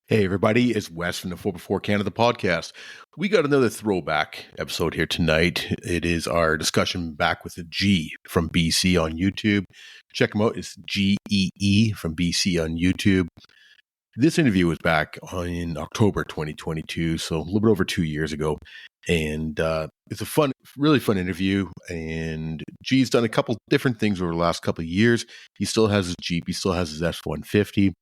Hey everybody, it's Wes from the 4x4 Canada podcast. We got another throwback episode here tonight. It is our discussion back with the G from BC on YouTube. Check them out. It's GEE from BC on YouTube. This interview was back in October 2022, so a little bit over 2 years ago. And it's a really fun interview. And G's done a couple different things over the last couple of years. He still has his Jeep. He still has his F150.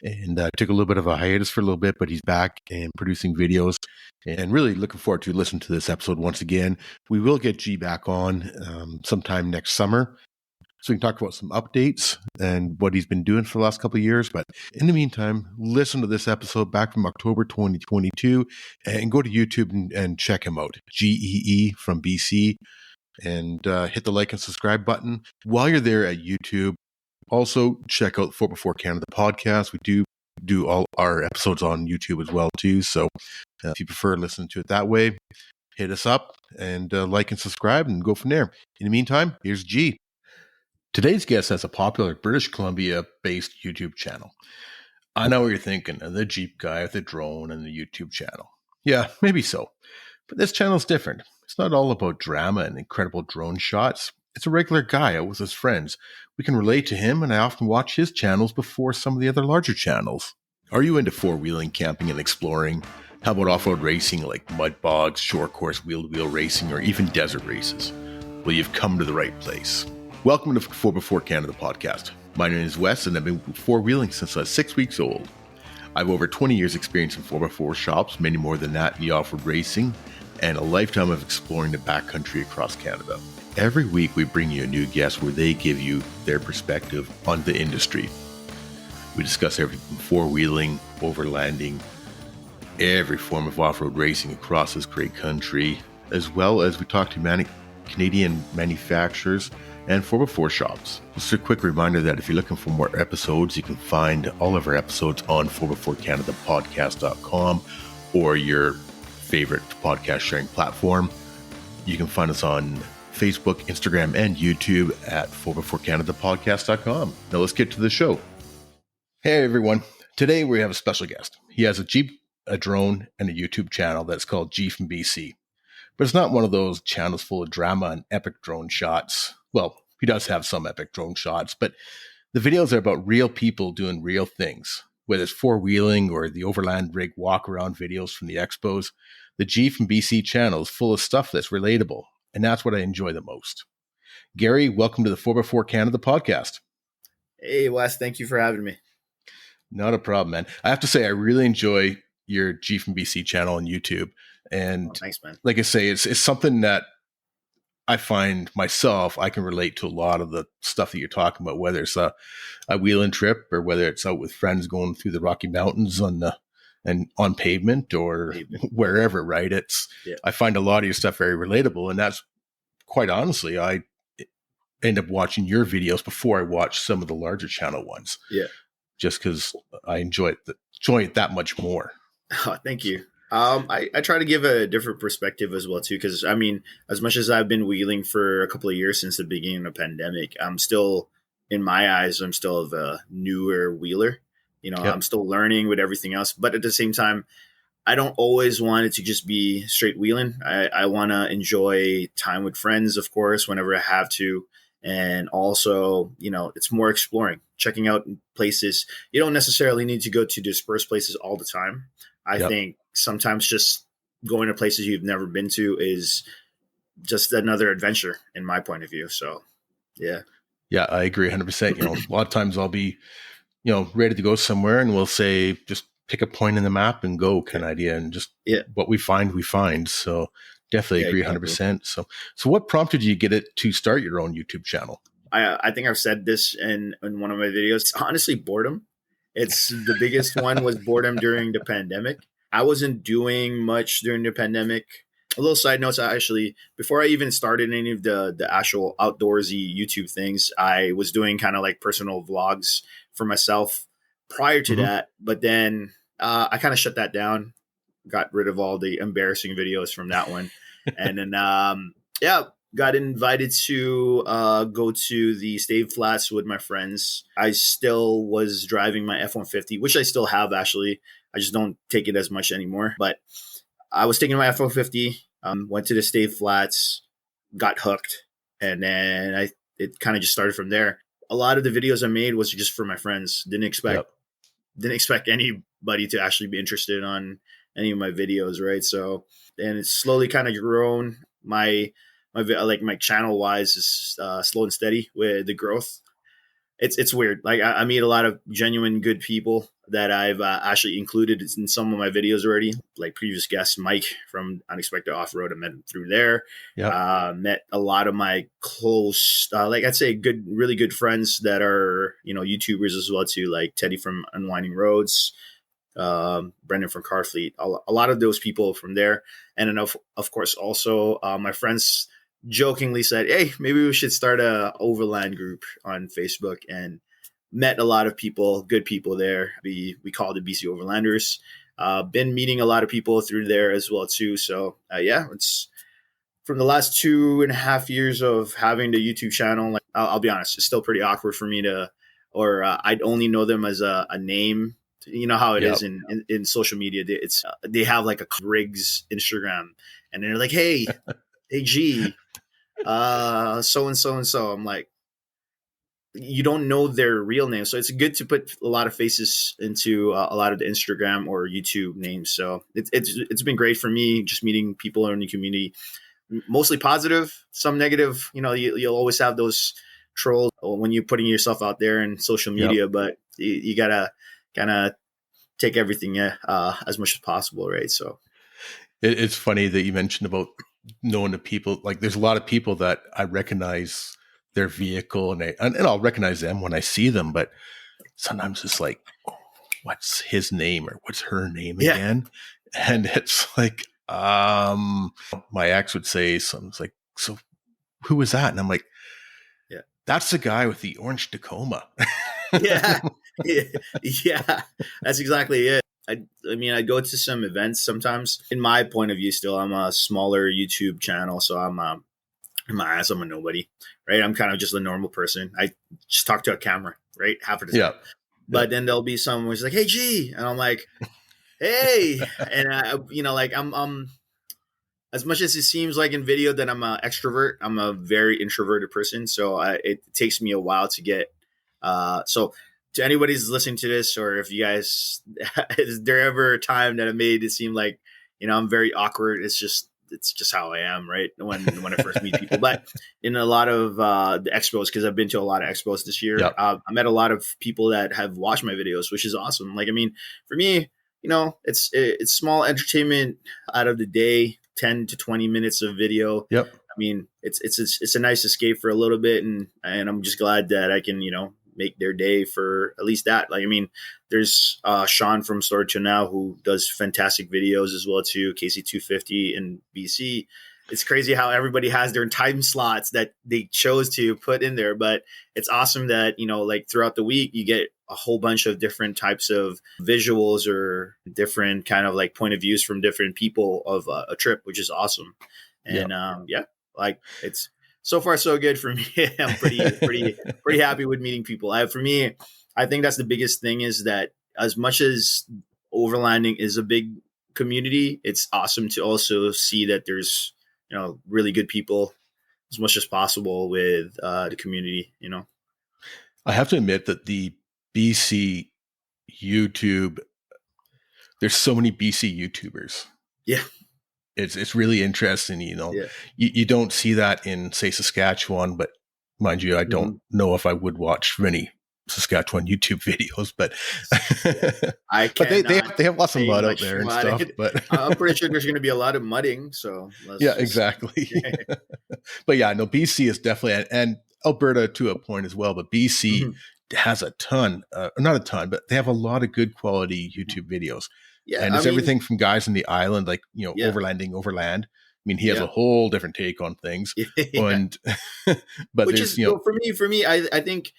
And took a little bit of a hiatus for a little bit, but he's back and producing videos. And really looking forward to listening to this episode once again. We will get G back on sometime next summer, so we can talk about some updates and what he's been doing for the last couple of years. But in the meantime, listen to this episode back from October 2022 and go to YouTube and check him out. GEE from BC. And hit the like and subscribe button. While you're there at YouTube, also, check out 4x4 Canada podcast. We do all our episodes on YouTube as well, too. So if you prefer listening to it that way, hit us up and like and subscribe and go from there. In the meantime, here's G. Today's guest has a popular British Columbia-based YouTube channel. I know what you're thinking, the Jeep guy with the drone and the YouTube channel. Yeah, maybe so. But this channel's different. It's not all about drama and incredible drone shots. It's a regular guy out with his friends. We can relate to him, and I often watch his channels before some of the other larger channels. Are you into four-wheeling, camping, and exploring? How about off-road racing like mud bogs, short course wheel-to-wheel racing, or even desert races? Well, you've come to the right place. Welcome to 4x4 Canada podcast. My name is Wes, and I've been four-wheeling since I was 6 weeks old. I have over 20 years experience in 4x4 shops, many more than that in the off-road racing, and a lifetime of exploring the backcountry across Canada. Every week, we bring you a new guest where they give you their perspective on the industry. We discuss everything from four-wheeling, overlanding, every form of off-road racing across this great country, as well as we talk to Canadian manufacturers and 4x4 shops. Just a quick reminder that if you're looking for more episodes, you can find all of our episodes on 4x4canadapodcast.com or your favorite podcast sharing platform. You can find us on Facebook, Instagram, and YouTube at 4x4canadapodcast.com. Now let's get to the show. Hey everyone. Today we have a special guest. He has a Jeep, a drone, and a YouTube channel that's called G from BC. But it's not one of those channels full of drama and epic drone shots. Well, he does have some epic drone shots, but the videos are about real people doing real things. Whether it's four-wheeling or the overland rig walk-around videos from the expos, the G from BC channel is full of stuff that's relatable. And that's what I enjoy the most. Gary, welcome to the 4x4 Canada podcast. Hey, Wes, thank you for having me. Not a problem, man. I have to say, I really enjoy your G from BC channel on YouTube. And thanks, man. Like I say, it's something that I find myself, I can relate to a lot of the stuff that you're talking about, whether it's a wheeling trip or whether it's out with friends going through the Rocky Mountains on pavement or wherever, right? I find a lot of your stuff very relatable, and that's quite honestly, I end up watching your videos before I watch some of the larger channel ones. Yeah, just because I enjoy it that much more. Oh, thank you. I try to give a different perspective as well too, because I mean, as much as I've been wheeling for a couple of years since the beginning of the pandemic, I'm still, in my eyes, I'm still the newer wheeler. Yep. I'm still learning with everything else, but at the same time, I don't always want it to just be straight wheeling. I want to enjoy time with friends, of course, whenever I have to. And also, it's more exploring, checking out places. You don't necessarily need to go to dispersed places all the time. I think sometimes just going to places you've never been to is just another adventure in my point of view. So, yeah. Yeah, I agree 100%. A lot of times I'll be ready to go somewhere and we'll say, just pick a point in the map and go kind of idea. And just what we find, we find. So definitely agree 100%. So what prompted you to get it to start your own YouTube channel? I think I've said this in one of my videos. It's honestly boredom. It's the biggest one was boredom during the pandemic. I wasn't doing much during the pandemic. A little side note, actually, before I even started any of the actual outdoorsy YouTube things, I was doing kind of like personal vlogs for myself prior to that. But then I kind of shut that down, got rid of all the embarrassing videos from that one. And then, got invited to go to the Stave Flats with my friends. I still was driving my F-150, which I still have actually. I just don't take it as much anymore. But I was taking my F-150, went to the state flats, got hooked, and then it kind of just started from there. A lot of the videos I made was just for my friends. Yep. Didn't expect anybody to actually be interested on any of my videos, right? So, and it's slowly kind of grown. My channel wise is slow and steady with the growth. It's weird. Like I meet a lot of genuine good people that I've actually included in some of my videos already. Like previous guest Mike from Unexpected Off Road, I met him through there. Yep. Met a lot of my close, like I'd say, really good friends that are YouTubers as well too, like Teddy from Unwinding Roads, Brendan from Carfleet. A lot of those people from there, and then of course also my friends jokingly said, "Hey, maybe we should start a overland group on Facebook," and met a lot of people, good people there. We called it BC Overlanders. Been meeting a lot of people through there as well too. So yeah, it's from the last 2.5 years of having the YouTube channel. Like I'll be honest, it's still pretty awkward for me to, or I'd only know them as a name. You know how it Yep. is in social media. They have like a Riggs Instagram, and they're like, "Hey, G, so and so and so." I'm like, you don't know their real name, so it's good to put a lot of faces into a lot of the Instagram or YouTube names. So it's been great for me just meeting people in the community, mostly positive, some negative. You'll always have those trolls when you're putting yourself out there in social media, Yep. but you gotta kind of take everything as much as possible, right? So It's funny that you mentioned about knowing the people. Like, there's a lot of people that I recognize their vehicle, and I'll recognize them when I see them. But sometimes it's like, what's his name or what's her name yeah, again? And it's like, my ex would say something. It's like, so who was that? And I'm like, yeah, that's the guy with the orange Tacoma. yeah, yeah. That's exactly it. I mean, I go to some events sometimes. In my point of view, still, I'm a smaller YouTube channel, so in my eyes, I'm a nobody, right? I'm kind of just a normal person. I just talk to a camera, right? Half of the time. Yeah. But then there'll be someone who's like, "Hey, G," and I'm like, "Hey," and like I'm as much as it seems like in video that I'm an extrovert, I'm a very introverted person. So it takes me a while to get. So to anybody who's listening to this, or if you guys, is there ever a time that it made it seem like I'm very awkward? It's just how I am, right? When I first meet people, but in a lot of the expos, because I've been to a lot of expos this year, Yep. I met a lot of people that have watched my videos, which is awesome. Like, I mean, for me, it's small entertainment out of the day, 10 to 20 minutes of video. Yep. I mean, it's a nice escape for a little bit, and I'm just glad that I can make their day for at least that. Like, I mean, there's Sean from Story to Now who does fantastic videos as well too. KC250 in BC. It's crazy how everybody has their time slots that they chose to put in there, but it's awesome that like throughout the week you get a whole bunch of different types of visuals or different kind of like point of views from different people of a trip, which is awesome. And Yep. yeah, like it's so far so good for me. I'm pretty happy with meeting people. For me, I think that's the biggest thing is that as much as overlanding is a big community, it's awesome to also see that there's really good people as much as possible with the community. I have to admit that the BC YouTube, there's so many BC YouTubers. Yeah. It's really interesting. Yeah. You don't see that in, say, Saskatchewan, but mind you, I don't Mhm. know if I would watch many Saskatchewan YouTube videos, but Yeah. I but cannot they have lots of say mud out much there and about stuff. it. But I'm pretty sure there's going to be a lot of mudding. So let's yeah, just. exactly. But yeah, no, BC is definitely, and Alberta to a point as well, but BC Mhm. has a ton, not a ton, but they have a lot of good quality YouTube videos. Yeah. And I it's mean, everything from guys in the island, like, yeah. overland. I mean, he has Yeah. a whole different take on things. Yeah. And, but Which there's, is, for me, I think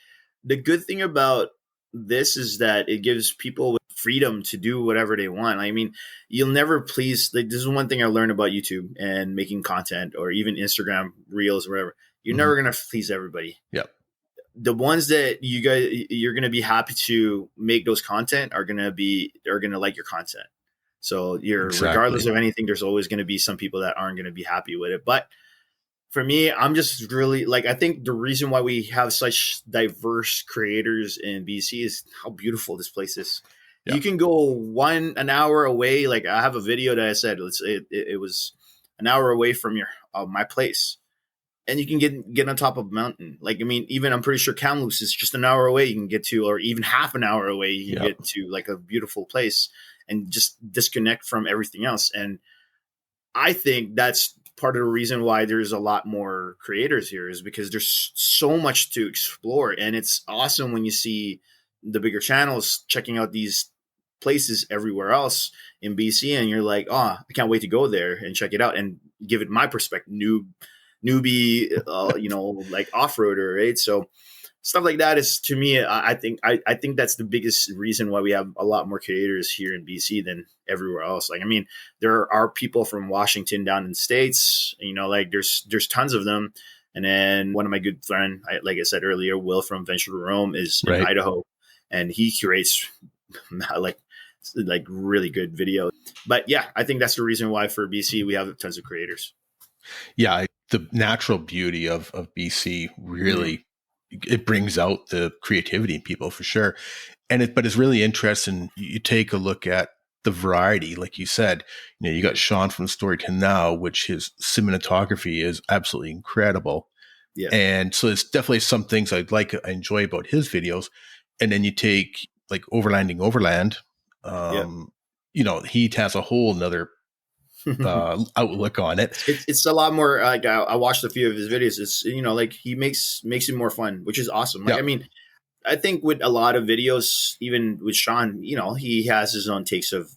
the good thing about this is that it gives people freedom to do whatever they want. I mean, you'll never please. Like, this is one thing I learned about YouTube and making content, or even Instagram Reels or whatever. You're mhm, never gonna please everybody. yeah, the ones that you're going to be happy to make those content are going to like your content. So regardless Exactly. of anything, there's always going to be some people that aren't going to be happy with it. But for me, I'm just really like, I think the reason why we have such diverse creators in BC is how beautiful this place is. Yeah. You can go an hour away. Like I have a video that I said, it was an hour away from my place, and you can get on top of a mountain. Like, I mean, even I'm pretty sure Kamloops is just an hour away you can get to, or even half an hour away you can get to, like a beautiful place and just disconnect from everything else. And I think that's part of the reason why there's a lot more creators here, is because there's so much to explore. And it's awesome when you see the bigger channels checking out these places everywhere else in BC, and you're like, oh, I can't wait to go there and check it out and give it my perspective, newbie, like off-roader, right? So stuff like that is, to me, I think that's the biggest reason why we have a lot more creators here in BC than everywhere else. Like, I mean, there are people from Washington down in the States, like there's tons of them. And then one of my good friend, like I said earlier, Will from Venture to Rome, is in Idaho, and he curates like really good video. But yeah, I think that's the reason why for BC we have tons of creators. Yeah, the natural beauty of BC really it brings out the creativity in people for sure. But it's really interesting. You take a look at the variety, like you said. You got Sean from Storyton Now, which his cinematography is absolutely incredible. Yeah, and so it's definitely some things I enjoy about his videos. And then you take like Overland. He has a whole nother outlook on it. It's a lot more like I watched a few of his videos. It's like he makes it more fun, which is awesome. Like I mean, I think with a lot of videos, even with Sean, he has his own takes of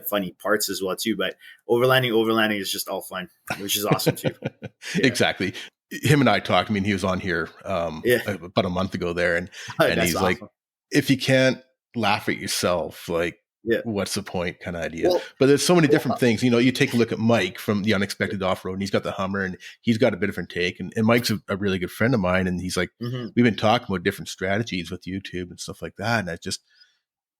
funny parts as well too. But overlanding is just all fun, which is awesome too. Yeah. Exactly. Him and I talked. I mean, he was on here about a month ago there, and he's awesome. Like, if you can't laugh at yourself, like, what's the point, kind of idea. Well, but there's so many different things. You take a look at Mike from The Unexpected Off-Road, and he's got the Hummer, and he's got a bit different take. And Mike's a really good friend of mine, and he's like, we've been talking about different strategies with YouTube and stuff like that, and I just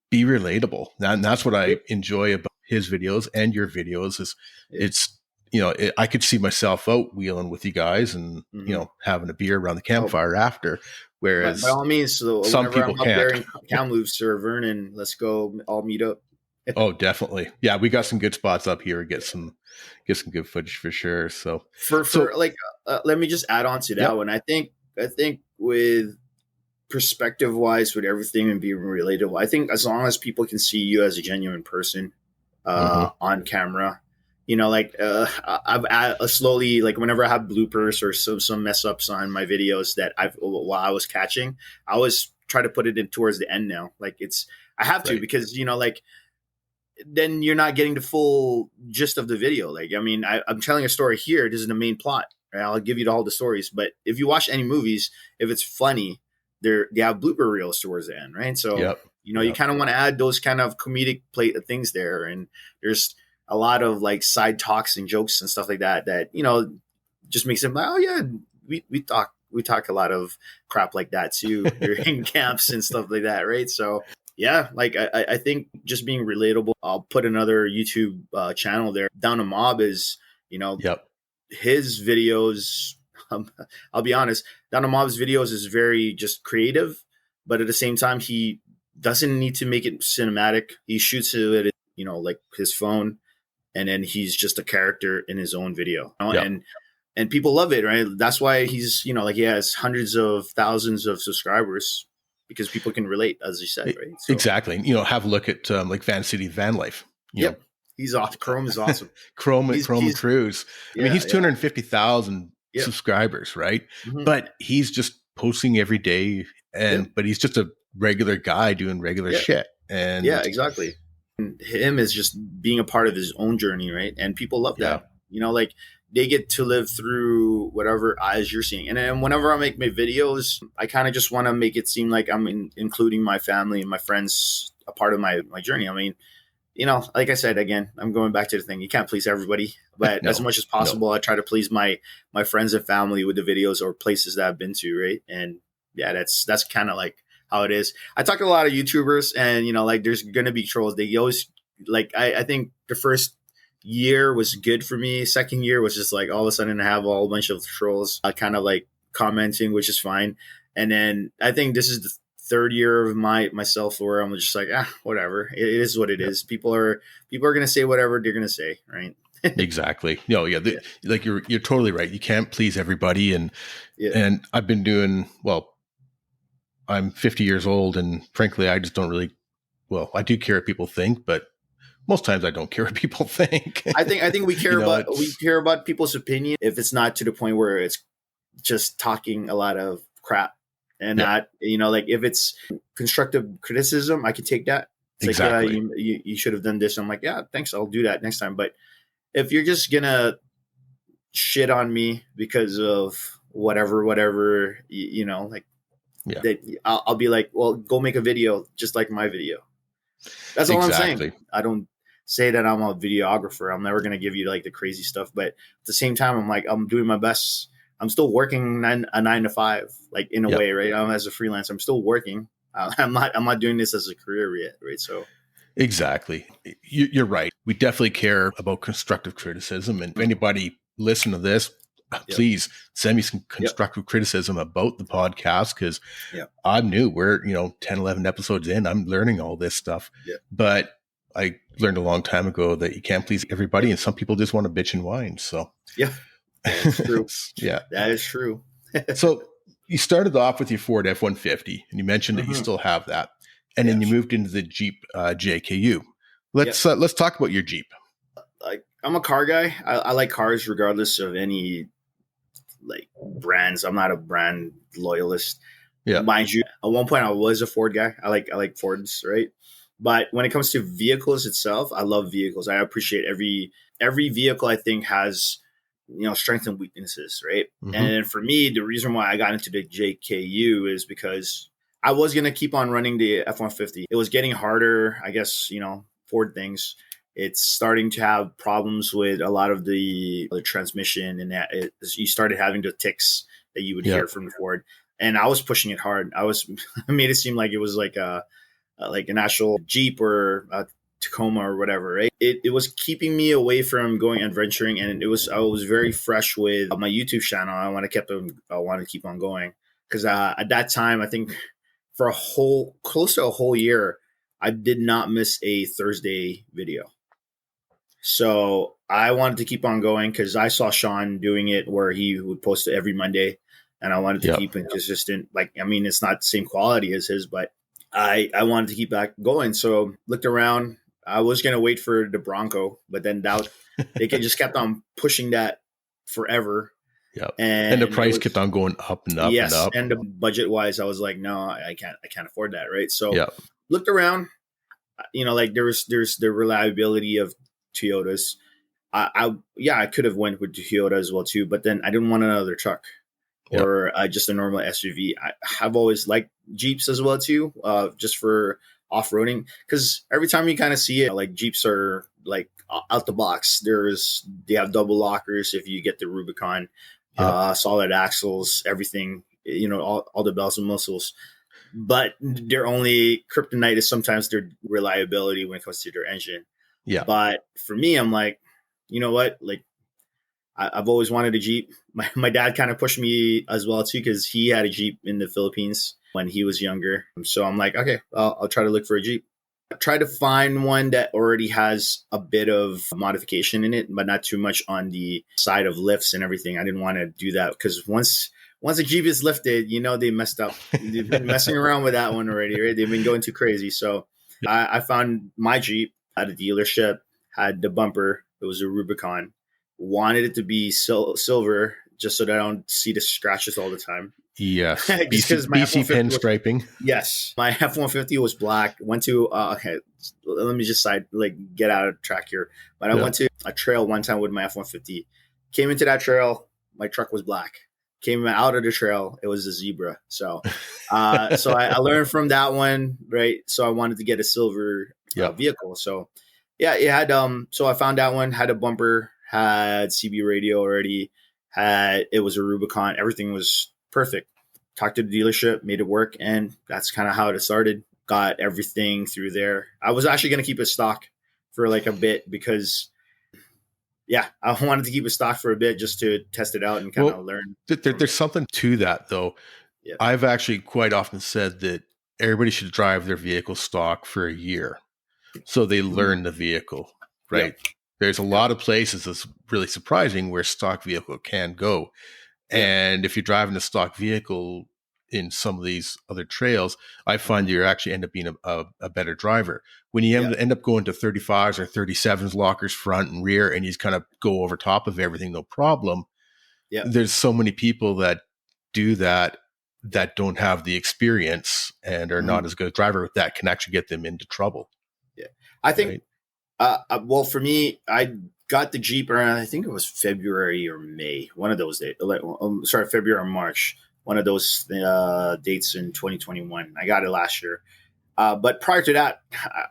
be relatable. And that's what I enjoy about his videos and your videos is it's, I could see myself out wheeling with you guys and, having a beer around the campfire after. Whereas by all means, so some people I'm up there in Kamloops or Vernon, let's go all meet up. Oh, definitely. Yeah. We got some good spots up here. Get some good footage for sure. So let me just add on to that one. I think with perspective wise, with everything and being relatable, I think as long as people can see you as a genuine person on camera, I've slowly, like whenever I have bloopers or some mess ups on my videos that while I was catching, I always try to put it in towards the end now. Like I have to, because, then you're not getting the full gist of the video. Like, I mean, I'm telling a story here. This is the main plot. Right? I'll give you all the stories. But if you watch any movies, if it's funny, they have blooper reels towards the end, right? So, you kind of want to add those kind of comedic things there. And there's a lot of like side talks and jokes and stuff like that just makes it like, oh yeah, we talk a lot of crap like that too during camps and stuff like that, right? So yeah, like I think just being relatable. I'll put another YouTube channel there. Down a Mob is his videos. I'll be honest, Down a Mob's videos is very just creative, but at the same time he doesn't need to make it cinematic. He shoots it, like his phone. And then he's just a character in his own video, and people love it, right? That's why he's, like he has hundreds of thousands of subscribers, because people can relate, as you said, right? So, exactly. Have a look at like Van City Van Life. He's off. Chrome is awesome. Chrome and Cruise. I mean, he's 250,000 subscribers, right? But he's just posting every day, but he's just a regular guy doing regular shit. And exactly. Him is just being a part of his own journey, right? And people love that. Like they get to live through whatever eyes you're seeing. And then whenever I make my videos, I kind of just want to make it seem like I'm including my family and my friends a part of my journey. I mean, like I said, again, I'm going back to the thing. You can't please everybody, but as much as possible, I try to please my friends and family with the videos or places that I've been to, right? And yeah, that's kind of like how it is. I talk to a lot of YouTubers, and like there's gonna be trolls. They always like I think the first year was good for me. Second year was just like all of a sudden I have a whole bunch of trolls kind of like commenting, which is fine. And then I think this is the third year of myself where I'm just like, whatever. It is what it is. People are gonna say whatever they're gonna say, right? Exactly. No, yeah, Yeah. like you're totally right. You can't please everybody, and Yeah. I've been doing well. I'm 50 years old, and frankly, I just don't really. Well, I do care what people think, but most times I don't care what people think. I think we care It's about people's opinion if it's not to the point where it's just talking a lot of crap and yeah, not like if it's constructive criticism, I can take that. It's like, yeah, exactly. you should have done this. I'm like, yeah, thanks, I'll do that next time. But if you're just gonna shit on me because of whatever, like Yeah, that, I'll be like, well, go make a video just like my video. That's all I'm saying. exactly. I don't say that I'm a videographer. I'm never going to give you like the crazy stuff. But at the same time, I'm like, I'm doing my best. I'm still working a 9 to 5, like in a Yep. way, right? As a freelancer, I'm still working. I'm not doing this as a career yet, right? So Exactly. You're right. We definitely care about constructive criticism. And if anybody listen to this, yep, please send me some yep, constructive criticism about the podcast, because yep, I'm new. We're, 10, 11 episodes in. I'm learning all this stuff. yep, But I learned a long time ago that you can't please everybody. yep, And some people just want to bitch and whine. So, yeah, that's true. yeah. That is true. So you started off with your Ford F-150, and you mentioned that you Mhm. still have that. And then you Yes. moved into the Jeep JKU. Yep. Let's talk about your Jeep. Like I'm a car guy. I like cars regardless of any like brands. I'm not a brand loyalist. Yeah. Mind you, at one point I was a Ford guy. I like Fords, right? But when it comes to vehicles itself, I love vehicles. I appreciate every vehicle. I think has strengths and weaknesses, right? Mm-hmm. And for me, the reason why I got into the JKU is because I was gonna keep on running the F-150. It was getting harder, I guess. Ford things. It's starting to have problems with a lot of the transmission, and that you started having the ticks that you would Yeah. hear from the Ford. And I was pushing it hard. I made it seem like it was like an actual Jeep or a Tacoma or whatever, right? It was keeping me away from going adventuring, and I was very fresh with my YouTube channel. I want to keep on going because at that time, I think for close to a whole year, I did not miss a Thursday video. So I wanted to keep on going because I saw Sean doing it where he would post it every Monday, and I wanted to Yeah. keep it consistent. Like, I mean, it's not the same quality as his, but I wanted to keep back going. So looked around. I was gonna wait for the Bronco, but then they just kept on pushing that forever, Yeah. And the and it price kept was on going up and up and yes. up. And the budget wise, I was like, no, I can't afford that, right? So Yeah. looked around. Like there's the reliability of Toyotas. I could have went with Toyota as well too, but then I didn't want another truck Yeah. or just a normal SUV. I've always liked Jeeps as well too, just for off roading. Because every time you kind of see it, like Jeeps are like out the box. They have double lockers if you get the Rubicon, Yeah. solid axles, everything. All the bells and whistles. But their only kryptonite is sometimes their reliability when it comes to their engine. Yeah. But for me, I'm like, you know what? Like, I've always wanted a Jeep. My dad kind of pushed me as well too because he had a Jeep in the Philippines when he was younger. So I'm like, okay, I'll try to look for a Jeep. I try to find one that already has a bit of modification in it, but not too much on the side of lifts and everything. I didn't want to do that because once a Jeep is lifted, they messed up. They've been messing around with that one already, right? They've been going too crazy. So I found my Jeep at a dealership, had the bumper. It was a Rubicon. Wanted it to be silver just so that I don't see the scratches all the time. Yes. Just BC, because my BC F-150 was, pinstriping. yes, my F-150 was black. Went to okay, let me just get out of track here. But I went to a trail one time with my F-150. Came into that trail, my truck was black. Came out of the trail, it was a zebra. So, so I learned from that one, right? So I wanted to get a silver vehicle. So, yeah, it had So I found that one, had a bumper, had CB radio already, it was a Rubicon. Everything was perfect. talked to the dealership, made it work, and that's kind of how it started. Got everything through there. I was actually going to keep it stock for like a bit because, yeah, I wanted to keep it stock for a bit just to test it out and kind of learn. There's something to that, though. Yeah. I've actually quite often said that everybody should drive their vehicle stock for a year so they learn the vehicle, right? Yep. There's a lot of places that's really surprising where stock vehicle can go. And if you're driving a stock vehicle in some of these other trails, I find you actually end up being a better driver. When you end up going to 35s or 37s, lockers front and rear, and you just kind of go over top of everything, no problem. Yeah. There's so many people that do that don't have the experience and are not as good a driver. That can actually get them into trouble. Yeah. I think, well, for me, I got the Jeep around, I think it was February or May, one of those days. February or March, one of those dates in 2021. I got it last year. But prior to that,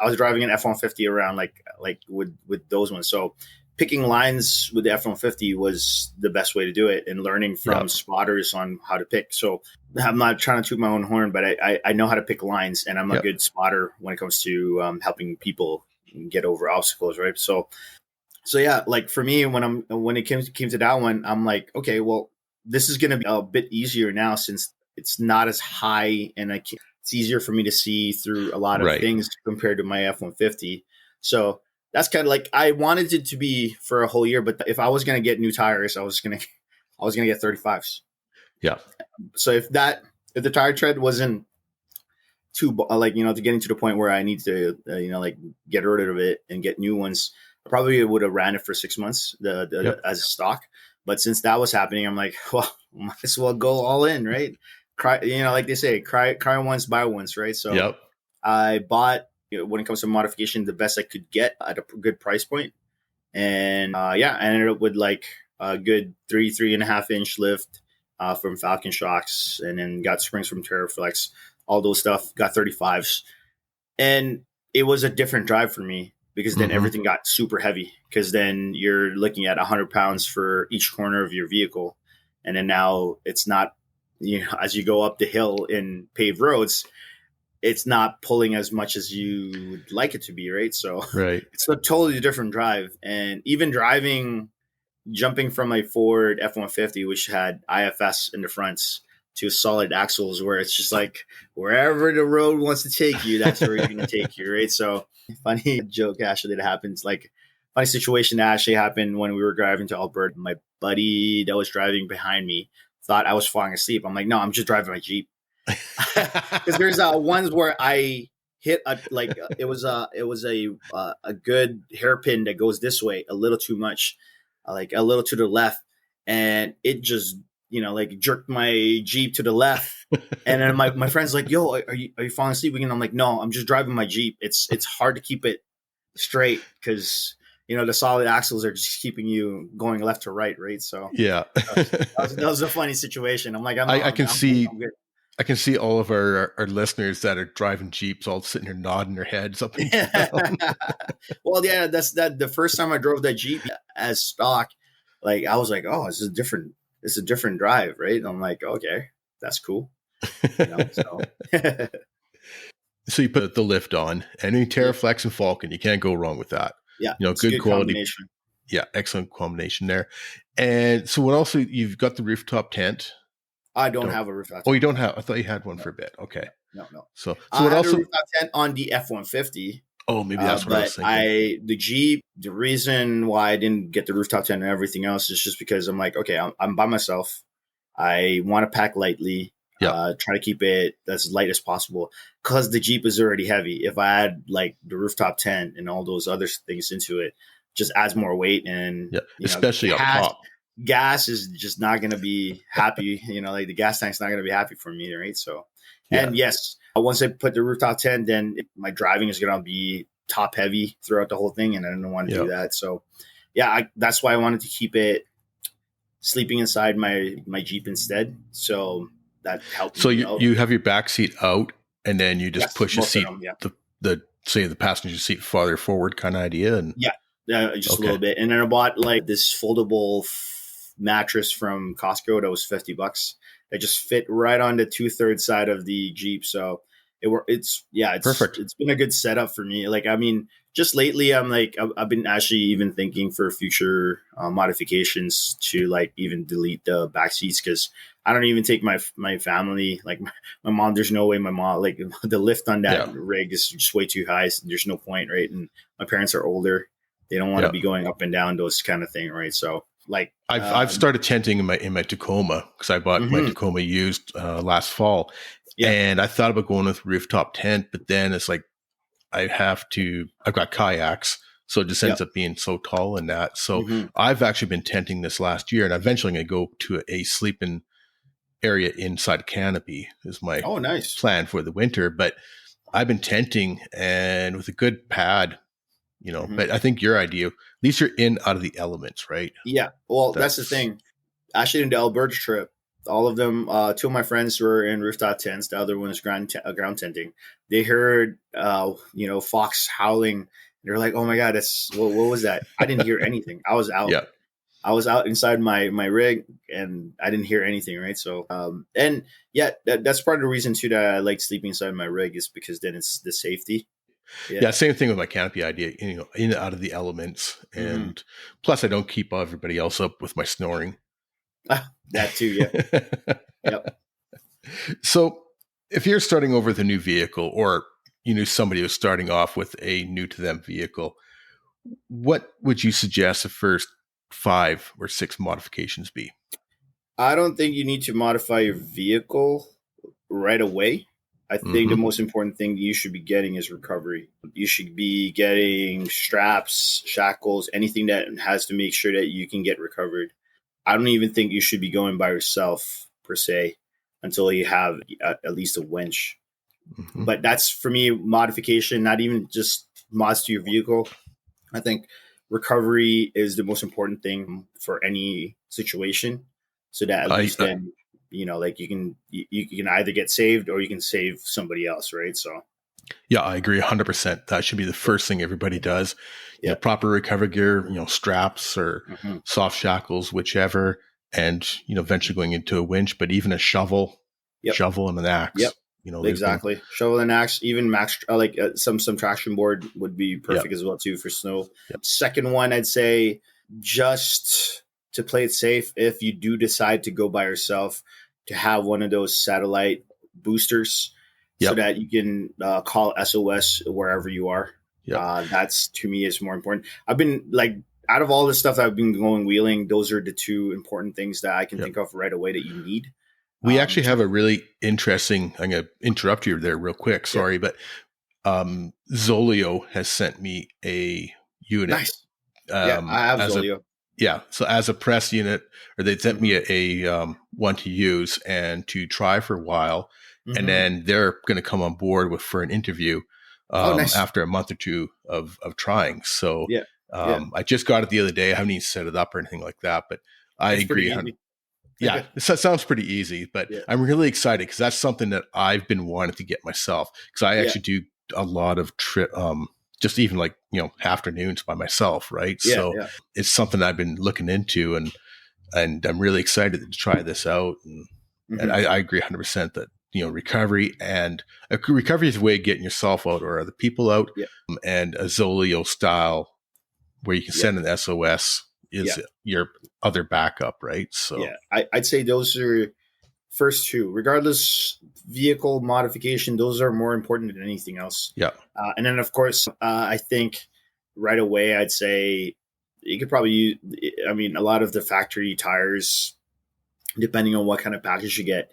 I was driving an F-150 around like with those ones. So picking lines with the F-150 was the best way to do it, and learning from spotters on how to pick. So I'm not trying to toot my own horn, but I know how to pick lines, and I'm a good spotter when it comes to helping people get over obstacles, right? So yeah, like for me, when it came to that one, I'm like, okay, well, this is going to be a bit easier now since it's not as high, and it's easier for me to see through a lot of things compared to my F-150. So that's kind of like, I wanted it to be for a whole year, but if I was going to get new tires, I was going to get 35s. Yeah. So if the tire tread wasn't too, to getting to the point where I need to, get rid of it and get new ones, I probably would have ran it for 6 months as stock. But since that was happening, I'm like, well, might as well go all in, right? Cry, like they say, cry once, buy once, right? So I bought, when it comes to modification, the best I could get at a good price point. And I ended up with like a good 3.5 inch lift from Falcon Shocks, and then got springs from TerraFlex, all those stuff, got 35s. And it was a different drive for me because then everything got super heavy, because then you're looking at 100 pounds for each corner of your vehicle. And then now it's not, as you go up the hill in paved roads, it's not pulling as much as you would like it to be, right? So it's a totally different drive. And even jumping from a Ford F-150, which had IFS in the fronts, to solid axles, where it's just like wherever the road wants to take you, that's where you're going to take you, right? So funny joke actually that happens, like funny situation that actually happened when we were driving to Alberta. My buddy that was driving behind me thought I was falling asleep. I'm like, no, I'm just driving my Jeep. Because there's ones where I hit it was a good hairpin that goes this way a little too much, like a little to the left, and it just jerked my Jeep to the left. And then my friend's like, yo, are you falling asleep again? I'm like, no, I'm just driving my Jeep. It's hard to keep it straight because the solid axles are just keeping you going left to right, So that was a funny situation. I'm like, I can see all of our listeners that are driving Jeeps all sitting here nodding their heads up and down. Well, yeah, that's the first time I drove that Jeep as stock. Like I was like, oh, it's a different drive, right? And I'm like, okay, that's cool. So you put the lift on, and in TerraFlex and Falcon, you can't go wrong with that. Yeah, good quality. Yeah, excellent combination there. And so what else? You've got the rooftop tent. I don't have a rooftop tent. Oh, you don't have? I thought you had one for a bit. Okay. No. So what else? I had a rooftop tent on the F-150. Oh, maybe that's what I was thinking. The Jeep, the reason why I didn't get the rooftop tent and everything else is just because I'm like, okay, I'm by myself. I want to pack lightly. Try to keep it as light as possible because the Jeep is already heavy. If I add like the rooftop tent and all those other things into it, just adds more weight, and especially up top. Gas is just not going to be happy. Like the gas tank's not going to be happy for me, right? So, and yes, once I put the rooftop tent, then my driving is going to be top heavy throughout the whole thing, and I didn't want to do that. So, that's why I wanted to keep it sleeping inside my Jeep instead. So that helped. So you have your back seat out, and then you just push your seat, the passenger seat farther forward, kind of idea, and just a little bit. And then I bought like this foldable mattress from Costco that was $50. that just fit right on the 2/3 side of the Jeep. So Perfect. it's been a good setup for me. Like, I mean, just lately, I've been actually even thinking for future modifications to like even delete the back seats, because I don't even take my family, like my mom. There's no way my mom, like, the lift on that Yeah. rig is just way too high. So there's no point, right? And my parents are older; they don't want to Yeah. be going up and down those kind of thing, right? So like, I've started tenting in my Tacoma, because I bought my mhm, Tacoma used last fall, yeah, and I thought about going with rooftop tent, but then it's like I've got kayaks, so it just yeah, ends up being so tall in that. So hmm, I've actually been tenting this last year, and eventually I'm going to go to a sleeping area inside a canopy is my oh, nice. plan for the winter. But I've been tenting, and with a good pad, Hmm. but I think your idea, at least you're in out of the elements, right? Yeah, well, that's the That's thing. Actually, in the Alberta trip, all of them, two of my friends were in rooftop tents. The other one was ground tenting. They heard, fox howling. They're like, "Oh my god, that's what was that?" I didn't hear anything. I was out. yeah. I was out inside my rig, and I didn't hear anything. Right. So, and yeah, that's part of the reason too that I like sleeping inside my rig, is because then it's the safety. Yeah, Yeah. same thing with my canopy idea, in and out of the elements. Hmm. And plus I don't keep everybody else up with my snoring. That too. Yeah. Yep. So if you're starting over with a new vehicle, or you knew somebody who's starting off with a new to them vehicle, what would you suggest the first 5 or 6 modifications be? I don't think you need to modify your vehicle right away. I think the Mm-hmm. most important thing you should be getting is recovery. You should be getting straps, shackles, anything that has to make sure that you can get recovered. I don't even think you should be going by yourself per se until you have at least a winch. Mm-hmm. But that's for me modification, not even just mods to your vehicle. I think recovery is the most important thing for any situation, so that at I least then, like, you can either get saved or you can save somebody else, right? So Yeah, I agree 100%. That should be the first thing everybody does. yeah, Proper recovery gear, straps or hmm, soft shackles, whichever, and eventually going into a winch, but even a shovel, yep, and an axe. yep, There's been exactly. Shovel and axe, even max, some traction board would be yeah, perfect as well too for snow. yeah, Second one, I'd say, just to play it safe, if you do decide to go by yourself, to have one of those satellite boosters so yep, that you can call SOS wherever you are. yep, That's, to me, is more important. I've been like, out of all the stuff that I've been going wheeling, those are the two important things that I can yep. think of right away that you need. We actually To, have a really interesting. I'm going to interrupt you there real quick. yeah, Sorry, but Zolio has sent me a unit. nice. Yeah, I have As a Zolio. Yeah, so as a press unit, or they sent me Hmm. a one to use and to try for a while, and Hmm. then they're going to come on board for an interview Oh, nice. after a month or two of trying. So Yeah, yeah. I just got it the other day. I haven't even set it up or anything like that, but I It's pretty agree. easy. Yeah, it sounds pretty easy, but Yeah, I'm really excited because that's something that I've been wanting to get myself, because I yeah, actually do a lot of just even like, afternoons by myself, right? yeah, So yeah. it's something I've been looking into, and I'm really excited to try this out. And Hmm. I agree 100% that, recovery, and recovery is a way of getting yourself out or other people out, Yeah, and a Zolio style where you can yeah, send an SOS yeah, is your other backup, right? So yeah. I'd say those are first two. Regardless, vehicle modification, those are more important than anything else. yeah, And then, of course, I think right away, I'd say you could probably use, I mean, a lot of the factory tires, depending on what kind of package you get.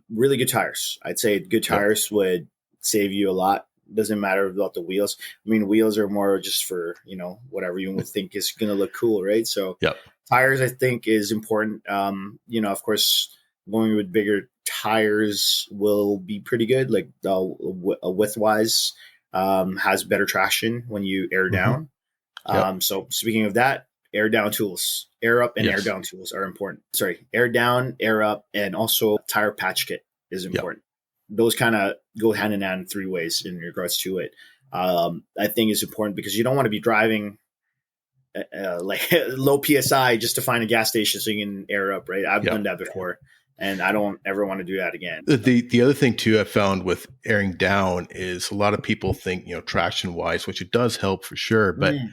Really good tires. I'd say good yep, tires would save you a lot. Doesn't matter about the wheels. I mean, wheels are more just for, whatever you would think is going to look cool, right? So yep, tires, I think, is important. Of course, going with bigger tires will be pretty good. Like, width wise, has better traction when you air hmm, down. yep, So speaking of that, air down tools, air up and air yes, down tools are important. Sorry, air down, air up, and also tire patch kit is yep, important. Those kind of go hand in hand in three ways in regards to it. I think it's important because you don't want to be driving like low psi just to find a gas station so you can air up. Right, I've yep, done that before. and I don't ever want to do that again. The other thing too I found with airing down is a lot of people think, traction wise, which it does help for sure, but Mm,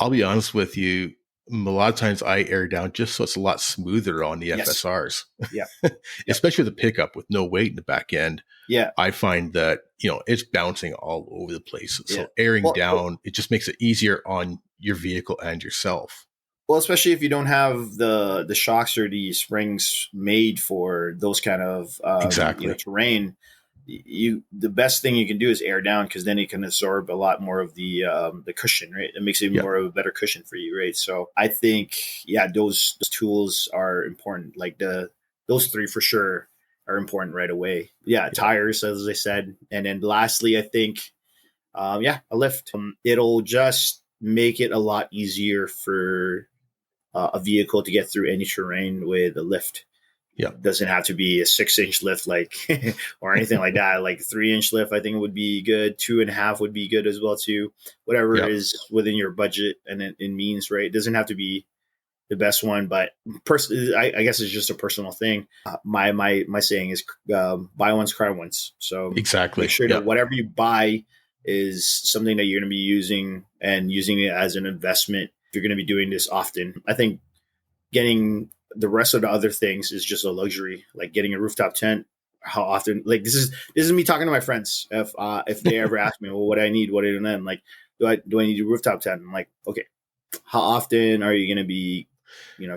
I'll be honest with you, a lot of times I air down just so it's a lot smoother on the yes. FSRs, Yeah. Yep. especially the pickup with no weight in the back end. Yeah. I find that, it's bouncing all over the place. Yeah. So airing Well, down, it just makes it easier on your vehicle and yourself. well, especially if you don't have the shocks or the springs made for those kind of Exactly. terrain. The best thing you can do is air down, because then it can absorb a lot more of the cushion, right? It makes it Yeah. more of a better cushion for you, right? So I think those tools are important. Like those three for sure are important right away. Yeah, tires, as I said, and then lastly, I think a lift. It'll just make it a lot easier for a vehicle to get through any terrain with a lift. Yeah. It doesn't have to be a 6-inch lift or anything like that. Like 3-inch lift, I think would be good. 2.5 would be good as well too. Whatever is within your budget and it means, right? It doesn't have to be the best one, but I guess it's just a personal thing. My saying is buy once, cry once. So Exactly. make sure that whatever you buy is something that you're going to be using it as an investment. If you're going to be doing this often, I think getting the rest of the other things is just a luxury, like getting a rooftop tent. How often? Like this is me talking to my friends. If they ever ask me, well, what do I need? What do I need? Like, do I need a rooftop tent? I'm like, okay, how often are you going to be,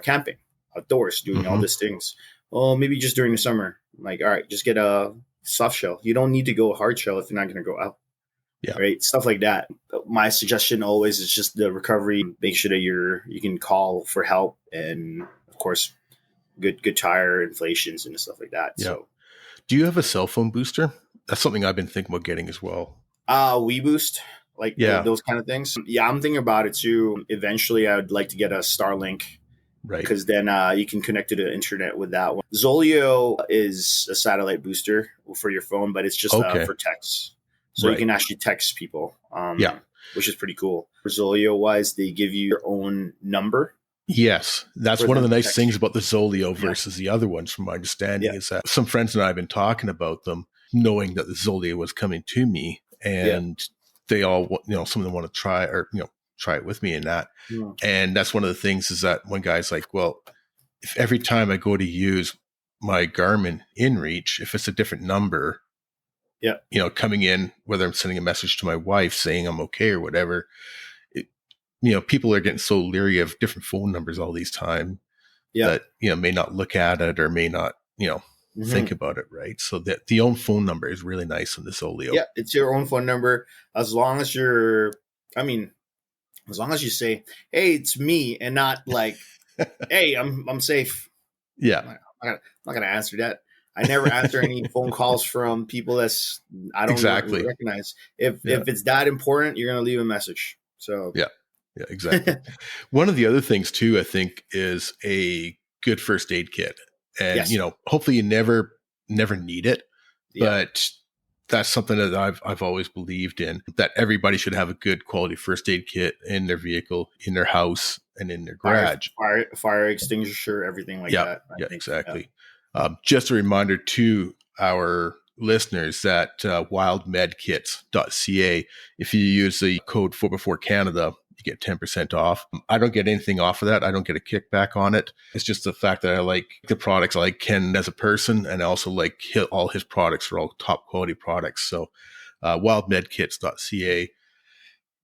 camping outdoors, doing all these things? Well, maybe just during the summer. I'm like, all right, just get a soft shell. You don't need to go hard shell if you're not going to go out. Yeah. Right. Stuff like that. My suggestion always is just the recovery. Make sure that you can call for help, and of course, good tire inflations and stuff like that. Yeah. So, do you have a cell phone booster? That's something I've been thinking about getting as well. We boost those kind of things. Yeah, I'm thinking about it too. Eventually, I would like to get a Starlink. Right. Because then you can connect to the internet with that one. Zoleo is a satellite booster for your phone, but it's just for text. So you can actually text people, which is pretty cool. For Zoleo wise, they give you your own number. Yes, that's one of the nice things about the Zoleo versus the other ones, from my understanding, is that some friends and I have been talking about them, knowing that the Zoleo was coming to me, and they all, some of them want to try try it with me and that. Yeah. And that's one of the things is that one guy's like, well, if every time I go to use my Garmin InReach, if it's a different number, coming in, whether I'm sending a message to my wife saying I'm okay or whatever, people are getting so leery of different phone numbers all these time that, may not look at it or may not, think about it. Right. So that the own phone number is really nice in this Zoleo. Yeah. It's your own phone number. As long as as long as you say, hey, it's me, and not like, hey, I'm safe. Yeah. I'm not going to answer that. I never answer any phone calls from people I don't recognize. If it's that important, you're going to leave a message. So yeah, exactly. One of the other things too, I think, is a good first aid kit, and hopefully you never need it, but that's something that I've always believed in, that everybody should have a good quality first aid kit in their vehicle, in their house, and in their garage. Fire extinguisher, everything like that. I think. Exactly. Yeah. Just a reminder to our listeners that wildmedkits.ca, if you use the code 4x4Canada, you get 10% off. I don't get anything off of that. I don't get a kickback on it. It's just the fact that I like the products. I like Ken as a person, and I also like all his products are all top quality products. So wildmedkits.ca.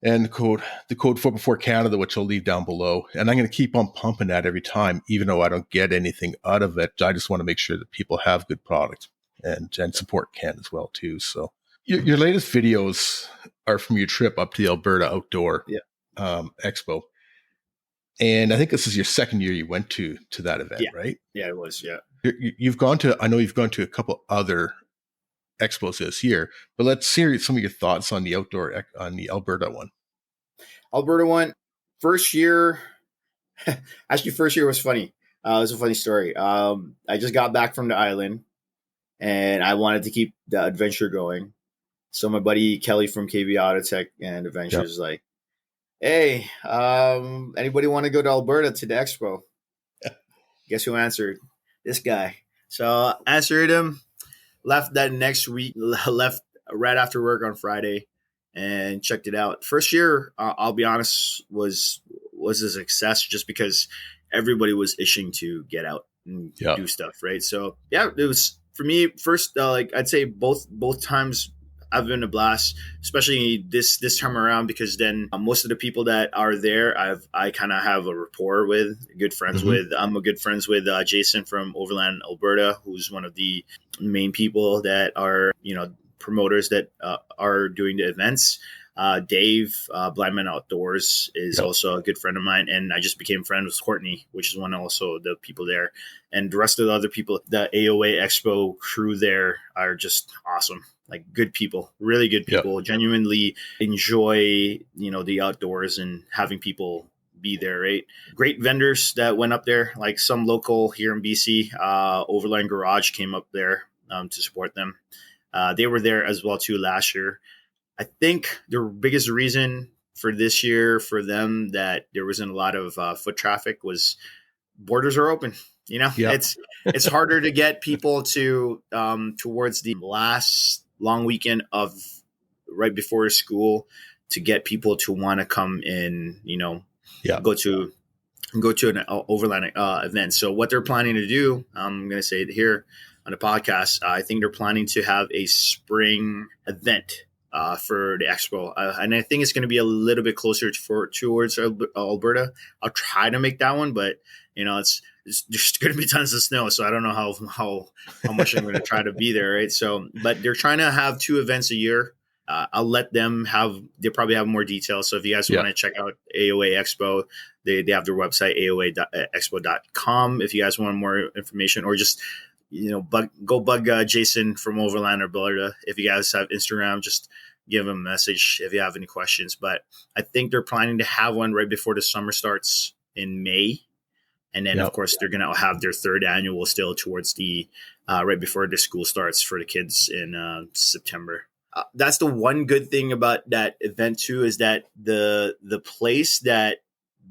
And the code 4x4Canada, which I'll leave down below. And I'm going to keep on pumping that every time, even though I don't get anything out of it. I just want to make sure that people have good product and support Ken as well, too. So your latest videos are from your trip up to the Alberta Outdoor Expo. And I think this is your second year you went to that event, right? Yeah, it was, yeah. I know you've gone to a couple other expos this year, but let's hear some of your thoughts on the Alberta one. Alberta one, first year was funny. It was a funny story. I just got back from the island, and I wanted to keep the adventure going. So my buddy Kelly from KB Autotech and Adventures is like, hey, anybody want to go to Alberta to the expo? Guess who answered? This guy. So answered him, left that next week, left right after work on Friday, and checked it out. First year, I'll be honest, was a success just because everybody was itching to get out and Yeah. do stuff, right? So yeah, it was for me first. Like I'd say both times I've been a blast, especially this time around because then most of the people that are there, I kind of have a rapport with, good friends with. I'm a good friends with Jason from Overland, Alberta, who's one of the main people that are promoters that are doing the events. Dave, Blind Man Outdoors, is Yep. also a good friend of mine, and I just became friends with Courtney, which is one also the people there, and the rest of the other people. The AOA Expo crew there are just awesome, like good people, really good people. Yep. Genuinely enjoy the outdoors and having people be there. Right, great vendors that went up there, like some local here in BC. Overland Garage came up there to support them. They were there as well too last year. I think the biggest reason for this year for them that there wasn't a lot of foot traffic was borders are open. Yep. It's harder to get people to towards the last long weekend of right before school to get people to want to come in. Go to an overland event. So what they're planning to do, I'm going to say it here on the podcast. I think they're planning to have a spring event for the expo, and I think it's going to be a little bit closer towards Alberta. I'll try to make that one, but it's there's going to be tons of snow, so I don't know how much I'm going to try to be there, right? So, but they're trying to have 2 events a year. I'll let them have. They probably have more details. So if you guys want to check out AOA Expo, they have their website aoaexpo.com. If you guys want more information, or just go bug Jason from Overland or Alberta. If you guys have Instagram, just give him a message if you have any questions. But I think they're planning to have one right before the summer starts in May. And then, of course, they're going to have their 3rd annual still towards the right before the school starts for the kids in September. That's the one good thing about that event, too, is that the place that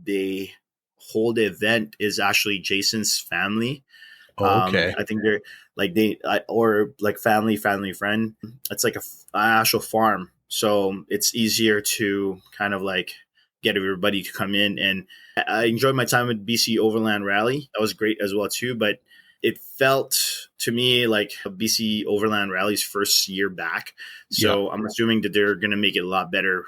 they hold the event is actually Jason's family. Okay. I think they're like or like family friend. It's like a actual farm, so it's easier to kind of like get everybody to come in. And I enjoyed my time at BC Overland Rally. That was great as well too. But it felt to me like a BC Overland Rally's first year back. So I'm assuming that they're going to make it a lot better,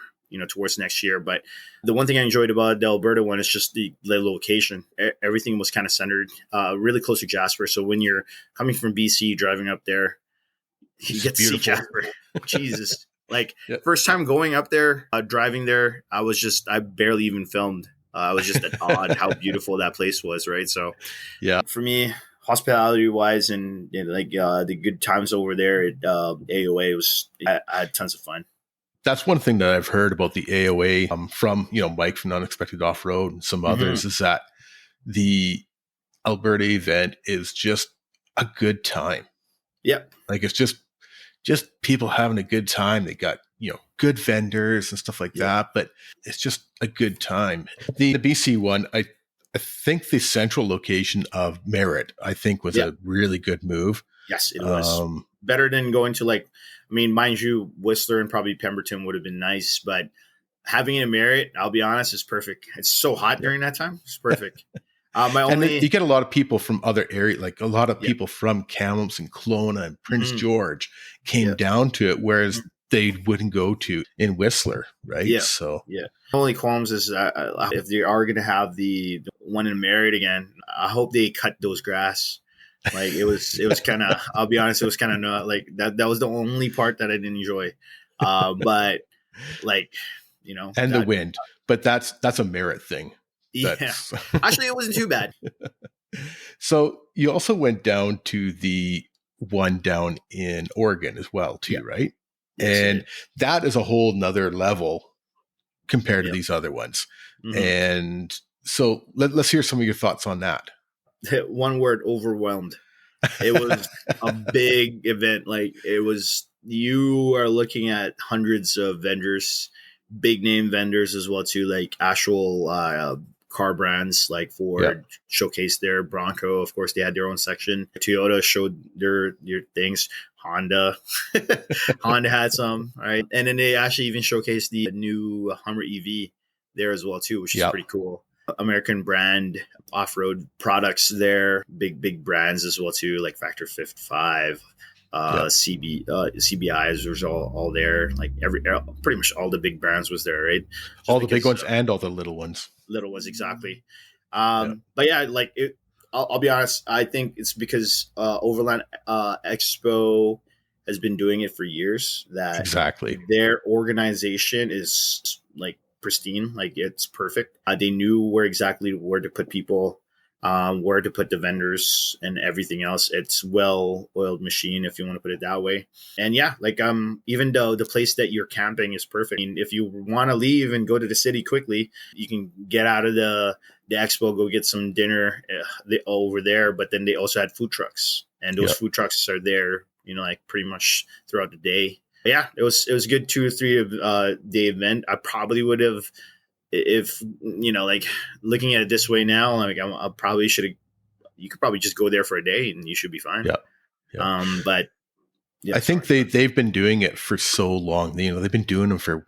towards next year. But the one thing I enjoyed about the Alberta one is just the location. Everything was kind of centered, really close to Jasper. So when you're coming from BC, driving up there, you get to see Jasper. Jesus. Like first time going up there, driving there, I barely even filmed. I was just awed how beautiful that place was. Right. So for me, hospitality wise and the good times over there at AOA I had tons of fun. That's one thing that I've heard about the AOA from Mike from Unexpected Off-Road and some others is that the Alberta event is just a good time. Yep. Like it's just people having a good time. They got good vendors and stuff like that, but it's just a good time. The BC one, I think the central location of Merritt, I think was a really good move. Yes, it was better than going to mind you, Whistler and probably Pemberton would have been nice, but having it in Merritt, I'll be honest, is perfect. It's so hot during that time. It's perfect. You get a lot of people from other areas, like a lot of people from Kamloops and Kelowna and Prince George came down to it, whereas they wouldn't go to in Whistler, right? Yeah. So only qualms is if they are going to have the one in Merritt again, I hope they cut those grass. Like it was kind of, I'll be honest, it was kind of not like that. That was the only part that I didn't enjoy. But and the wind, but that's a Merritt thing. Actually, it wasn't too bad. So you also went down to the one down in Oregon as well, too, right? Yes, and that is a whole nother level compared to these other ones. And so let's hear some of your thoughts on that. One word: overwhelmed. It was a big event. Like you are looking at hundreds of vendors, big name vendors as well too, like actual car brands like Yeah. Ford showcased their Bronco. Of course, they had their own section. Toyota showed their things. Honda, Honda had some, right? And then they actually even showcased the new Hummer EV there as well too, which is Yeah. pretty cool. American brand off-road products there, big brands as well too, like Factor 55, Yeah. CBIs was all there. Like pretty much all the big brands was there, right? Just All the big because ones and all the little ones. little ones exactly. Yeah. But yeah, like it. I'll be honest. I think it's because Overland Expo has been doing it for years. That Exactly. their organization is like pristine, like it's perfect. They knew where to put people, where to put the vendors, and everything else. It's well-oiled machine, if you want to put it that way. And yeah, like even though the place that you're camping is perfect, I mean, if you want to leave and go to the city quickly, you can get out of the expo, go get some dinner over there. But then they also had food trucks, and those food trucks are there, like pretty much throughout the day. But yeah, it was a good 2 or 3 day event. I probably would have, if like looking at it this way now, like I probably should have. You could probably just go there for a day and you should be fine. Yeah. But I think they've been doing it for so long. They've been doing them for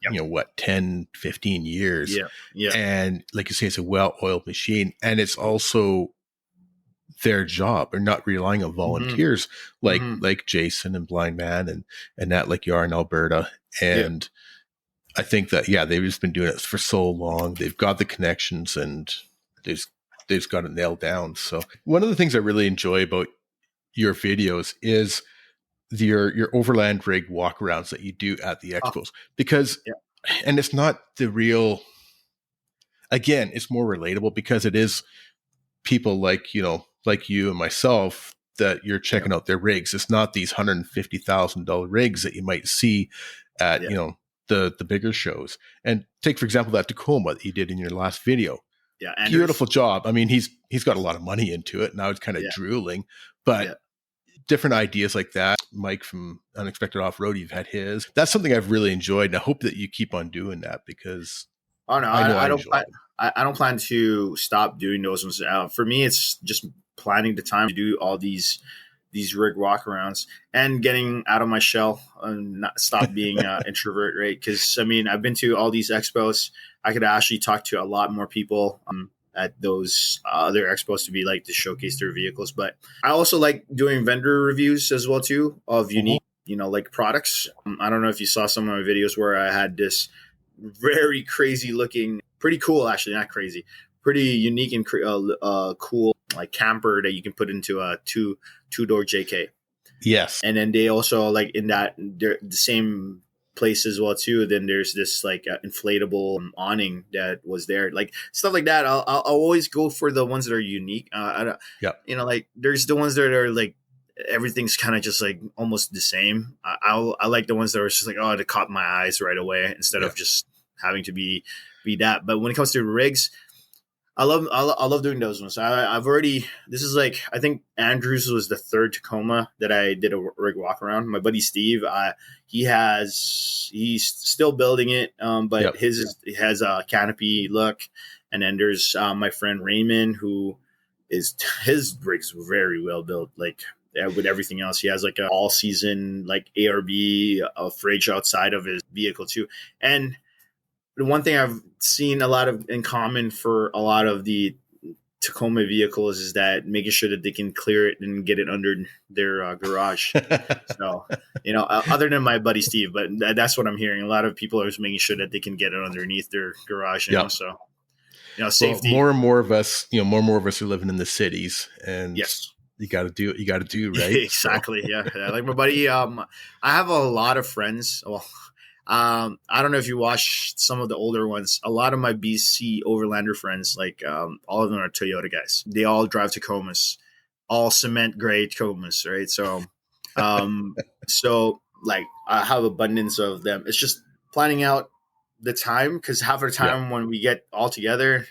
10, 15 years. Yeah. And like you say, it's a well-oiled machine, and it's also their job. They're not relying on volunteers like Jason and Blind Man and that, like you are in Alberta. And I think that they've just been doing it for so long. They've got the connections, and they've got it nailed down. So one of the things I really enjoy about your videos is your overland rig walkarounds that you do at the expos, because and it's not the real, again, it's more relatable because it is people like you and myself that you're checking out their rigs. It's not these $150,000 rigs that you might see at the bigger shows. And take, for example, that Tacoma that you did in your last video. Beautiful job. I mean, he's got a lot of money into it. Now it's kind of drooling, but different ideas like that. Mike from Unexpected Off-Road, you've had his. That's something I've really enjoyed, and I hope that you keep on doing that, because I don't plan to stop doing those ones. For me, it's just planning the time to do all these rig walkarounds and getting out of my shell and not stop being an introvert, right? Because I mean, I've been to all these expos. I could actually talk to a lot more people at those other expos to be like to showcase their vehicles. But I also like doing vendor reviews as well too of unique, like products. I don't know if you saw some of my videos where I had this very crazy looking, pretty cool, actually not crazy, pretty unique and cool like camper that you can put into a two-door JK. Yes. And then they also like in that the same place as well too. Then there's this like inflatable awning that was there, like stuff like that. I'll always go for the ones that are unique. Like there's the ones that are like everything's kind of just like almost the same. I like the ones that are just like, oh, it caught my eyes right away instead of just having to be that. But when it comes to rigs, I love doing those ones. I've already, this is like, I think Andrews was the 3rd Tacoma that I did a rig walk around. My buddy Steve, he's still building it, but his has a canopy look. And then there's my friend Raymond, who his rig's very well built, like with everything else. He has like a all season like ARB fridge outside of his vehicle too. And the one thing I've seen a lot of in common for a lot of the Tacoma vehicles is that making sure that they can clear it and get it under their garage. So, other than my buddy Steve, but that's what I'm hearing. A lot of people are just making sure that they can get it underneath their garage. So, safety. Well, more and more of us are living in the cities, and yes, you got to do what you got to do, right? Exactly. So. Yeah. Like my buddy, I have a lot of friends. Well, I don't know if you watched some of the older ones. A lot of my BC Overlander friends, like all of them are Toyota guys. They all drive Tacomas, all cement gray Tacomas, right? So, so like I have abundance of them. It's just planning out the time, because half of the time when we get all together,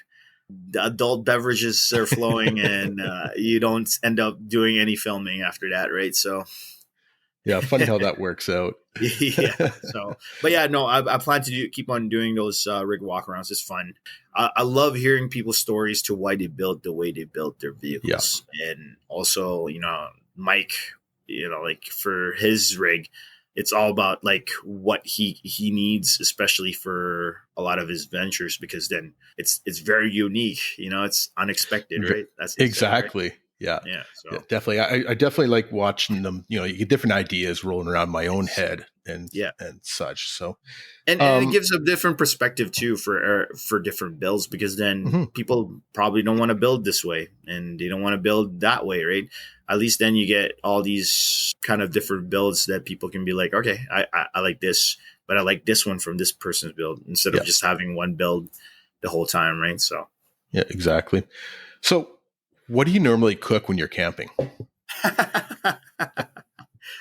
the adult beverages are flowing, and you don't end up doing any filming after that, right? So. Yeah, funny how that works out. Yeah. So, but yeah, no, I plan to keep on doing those rig walkarounds. It's fun. I love hearing people's stories to why they built the way they built their Yeah. vehicles, and also, Mike, like for his rig, it's all about like what he needs, especially for a lot of his ventures, because then it's very unique. It's unexpected, right? That's the saying, right? Exactly. Yeah. Yeah. Yeah, So definitely. I definitely like watching them. You get different ideas rolling around my own head and yeah. such. So, And it gives a different perspective too for different builds, because then mhm. people probably don't want to build this way and they don't want to build that way, right? At least then you get all these kind of different builds that people can be like, okay, I like this, but I like this one from this person's build, instead of Yeah. just having one build the whole time, right? So Yeah, exactly. So, what do you normally cook when you're camping?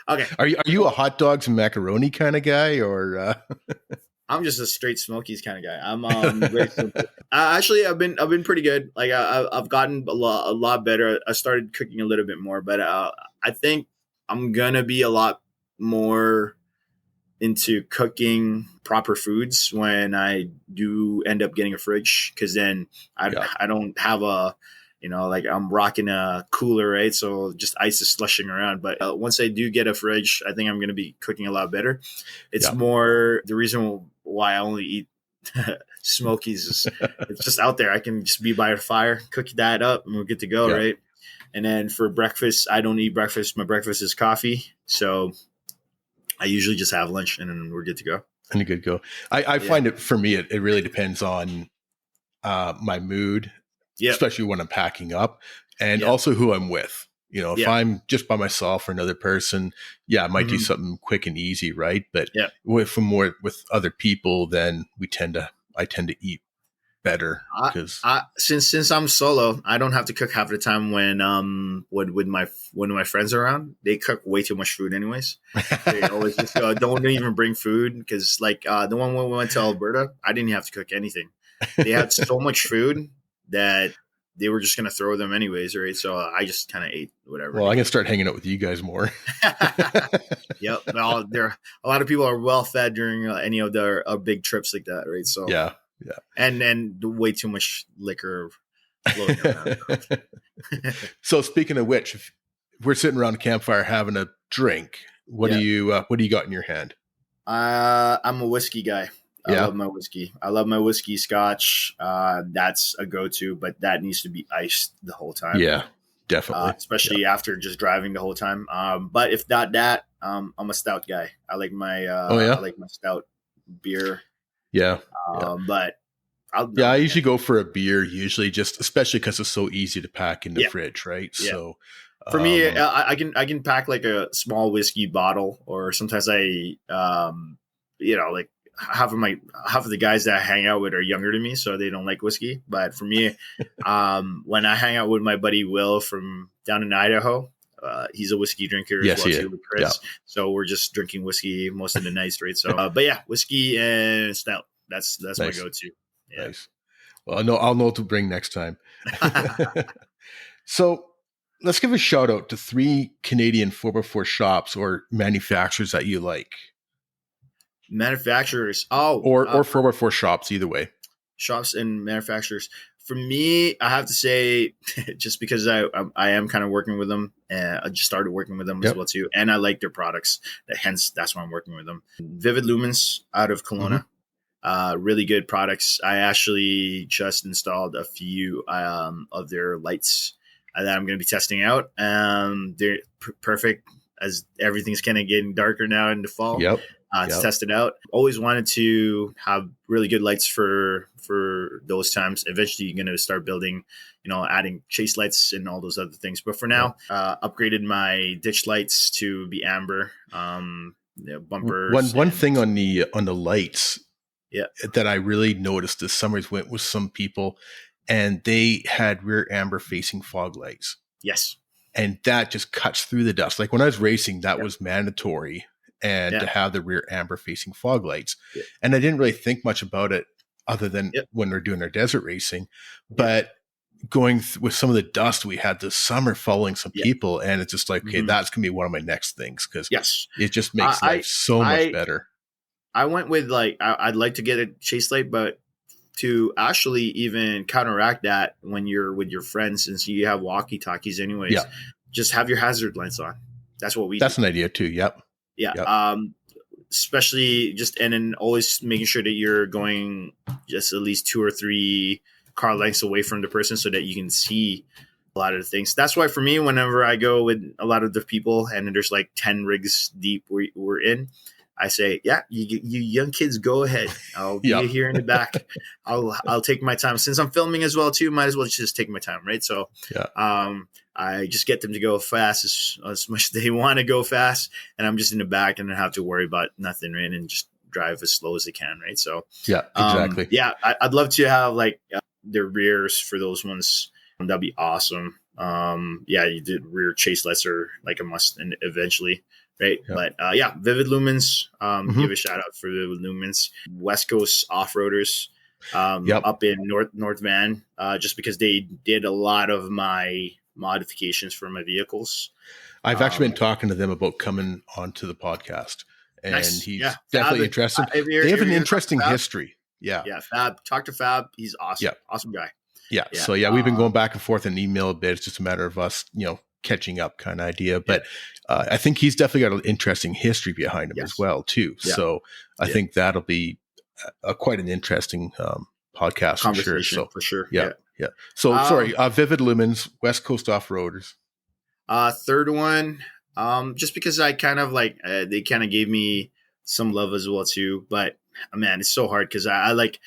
okay, Are you a hot dogs and macaroni kind of guy, or? I'm just a straight Smokies kind of guy. I'm very simple. Actually, I've been pretty good. Like I've gotten a lot better. I started cooking a little bit more, but I think I'm gonna be a lot more into cooking proper foods when I do end up getting a fridge, because then I Yeah. I don't have like I'm rocking a cooler, right? So just ice is slushing around. But once I do get a fridge, I think I'm going to be cooking a lot better. It's Yeah. more the reason why I only eat Smokies is it's just out there. I can just be by a fire, cook that up, and we're good to go, Yeah. right? And then for breakfast, I don't eat breakfast. My breakfast is coffee. So I usually just have lunch and then we're good to go. And a good go. I find it for me, it really depends on my mood, Yep. especially when I'm packing up, and Yep. also who I'm with. If Yep. I'm just by myself or another person, yeah, I might do Mhm. something quick and easy, right? But Yep. with other people, then I tend to eat better I, because since I'm solo, I don't have to cook half the time when my friends are around. They cook way too much food anyways. They always just don't even bring food, because like the one when we went to Alberta, I didn't have to cook anything. They had so much food that they were just gonna throw them anyways, right? So I just kind of ate whatever well, they I'm gonna gave. start hanging out with you guys more. Yep. Well, a lot of people are well fed during any of their big trips like that, right? So Yeah, yeah. and way too much liquor floating around. So speaking of which, if we're sitting around a campfire having a drink, what do Yeah. you got in your hand? I'm a whiskey guy. I Yeah, love my whiskey. I love my whiskey scotch. That's a go-to, but that needs to be iced the whole time. yeah, definitely. Especially after just driving the whole time. But if not that, I'm a stout guy. I like my Oh I yeah, like my stout beer. yeah, yeah. But Yeah, I yeah. usually go for a beer, usually just especially because it's so easy to pack in the Yeah. fridge, right? Yeah. So, For me, I can pack like a small whiskey bottle, or sometimes like half of the guys that I hang out with are younger than me, so they don't like whiskey. But for me, when I hang out with my buddy Will from down in Idaho, he's a whiskey drinker as yes, well he is. too with Chris. Yeah, So we're just drinking whiskey most of the nights, right? So, but yeah, whiskey and stout. That's my nice, go-to. Yeah. nice. Well, I'll know what to bring next time. So, let's give a shout out to 3 Canadian 4x4 shops or manufacturers that you like, Manufacturers. or 4x4 shops, either way. Shops and manufacturers. For me, I have to say, just because I am kind of working with them, and I just started working with them as Yep. well too, and I like their products. Hence, that's why I'm working with them. Vivid Lumens out of Kelowna, really good products. I actually just installed a few of their lights that I'm going to be testing out. They're perfect, as everything's kind of getting darker now in the fall. Yep. To test it out. Always wanted to have really good lights for those times. Eventually, you're going to start building, adding chase lights and all those other things. But for now, upgraded my ditch lights to be amber. Bumpers. One thing on the lights, Yeah. that I really noticed this summer's went with some people, and they had rear amber facing fog lights. Yes. And that just cuts through the dust. Like when I was racing, that was mandatory, and to have the rear amber facing fog lights. Yeah. And I didn't really think much about it other than when we're doing our desert racing. But with some of the dust we had this summer following some Yeah. people, and it's just like, okay, Mhm. that's gonna be one of my next things because Yes. it just makes life I so much I better. I went with like I'd like to get a chase light, but to actually even counteract that when you're with your friends, since you have walkie talkies anyways, Yeah, just have your hazard lights on. That's what we do. that's an idea too. Yep. Yeah. Yep. Especially just and then always making sure that you're going just at least 2 or 3 car lengths away from the person so that you can see a lot of the things. That's why for me, whenever I go with a lot of the people and there's like 10 rigs deep we're in, I say, yeah, you young kids, go ahead. I'll be Yep. here in the back. I'll take my time. Since I'm filming as well too, might as well just take my time, right? So Yeah. I just get them to go fast as much as they want to go fast, and I'm just in the back and I don't have to worry about nothing, right? And just drive as slow as they can, right? So Yeah. Exactly. yeah, I'd love to have like their rears for those ones. That'd be awesome. Yeah, you did rear chase lights are like a must, and eventually, right? Yep. But yeah, Vivid Lumens. Mhm. Give a shout out for Vivid Lumens, West Coast off roaders. Yep. Up in North Van, just because they did a lot of my modifications for my vehicles. I've actually been talking to them about coming onto the podcast, and Nice. he's Yeah. definitely Fab, interested. if They have an you're interesting Fab, history. Yeah. yeah, Fab. Talk to Fab. He's awesome. Yeah. Awesome guy. Yeah. Yeah. So yeah, we've been going back and forth in email a bit. It's just a matter of us, catching up kind of idea. But I think he's definitely got an interesting history behind him as well too. Yeah. So I think that'll be quite an interesting podcast for sure. Conversation So for sure. yeah. So sorry, Vivid Lumens, West Coast Off-Roaders. Third one, just because I kind of like they kind of gave me some love as well too. But man, it's so hard because I like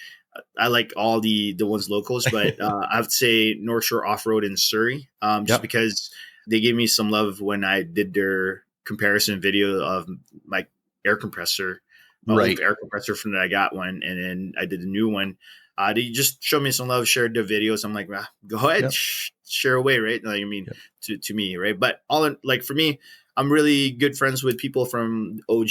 all the ones locals, but I would say North Shore Off Road in Surrey, just because they gave me some love when I did their comparison video of my air compressor, old air compressor from that I got one, and then I did a new one. They just showed me some love, shared their videos. I'm like, go ahead, share away, right? Like, I mean, to me, right? But like for me, I'm really good friends with people from OG,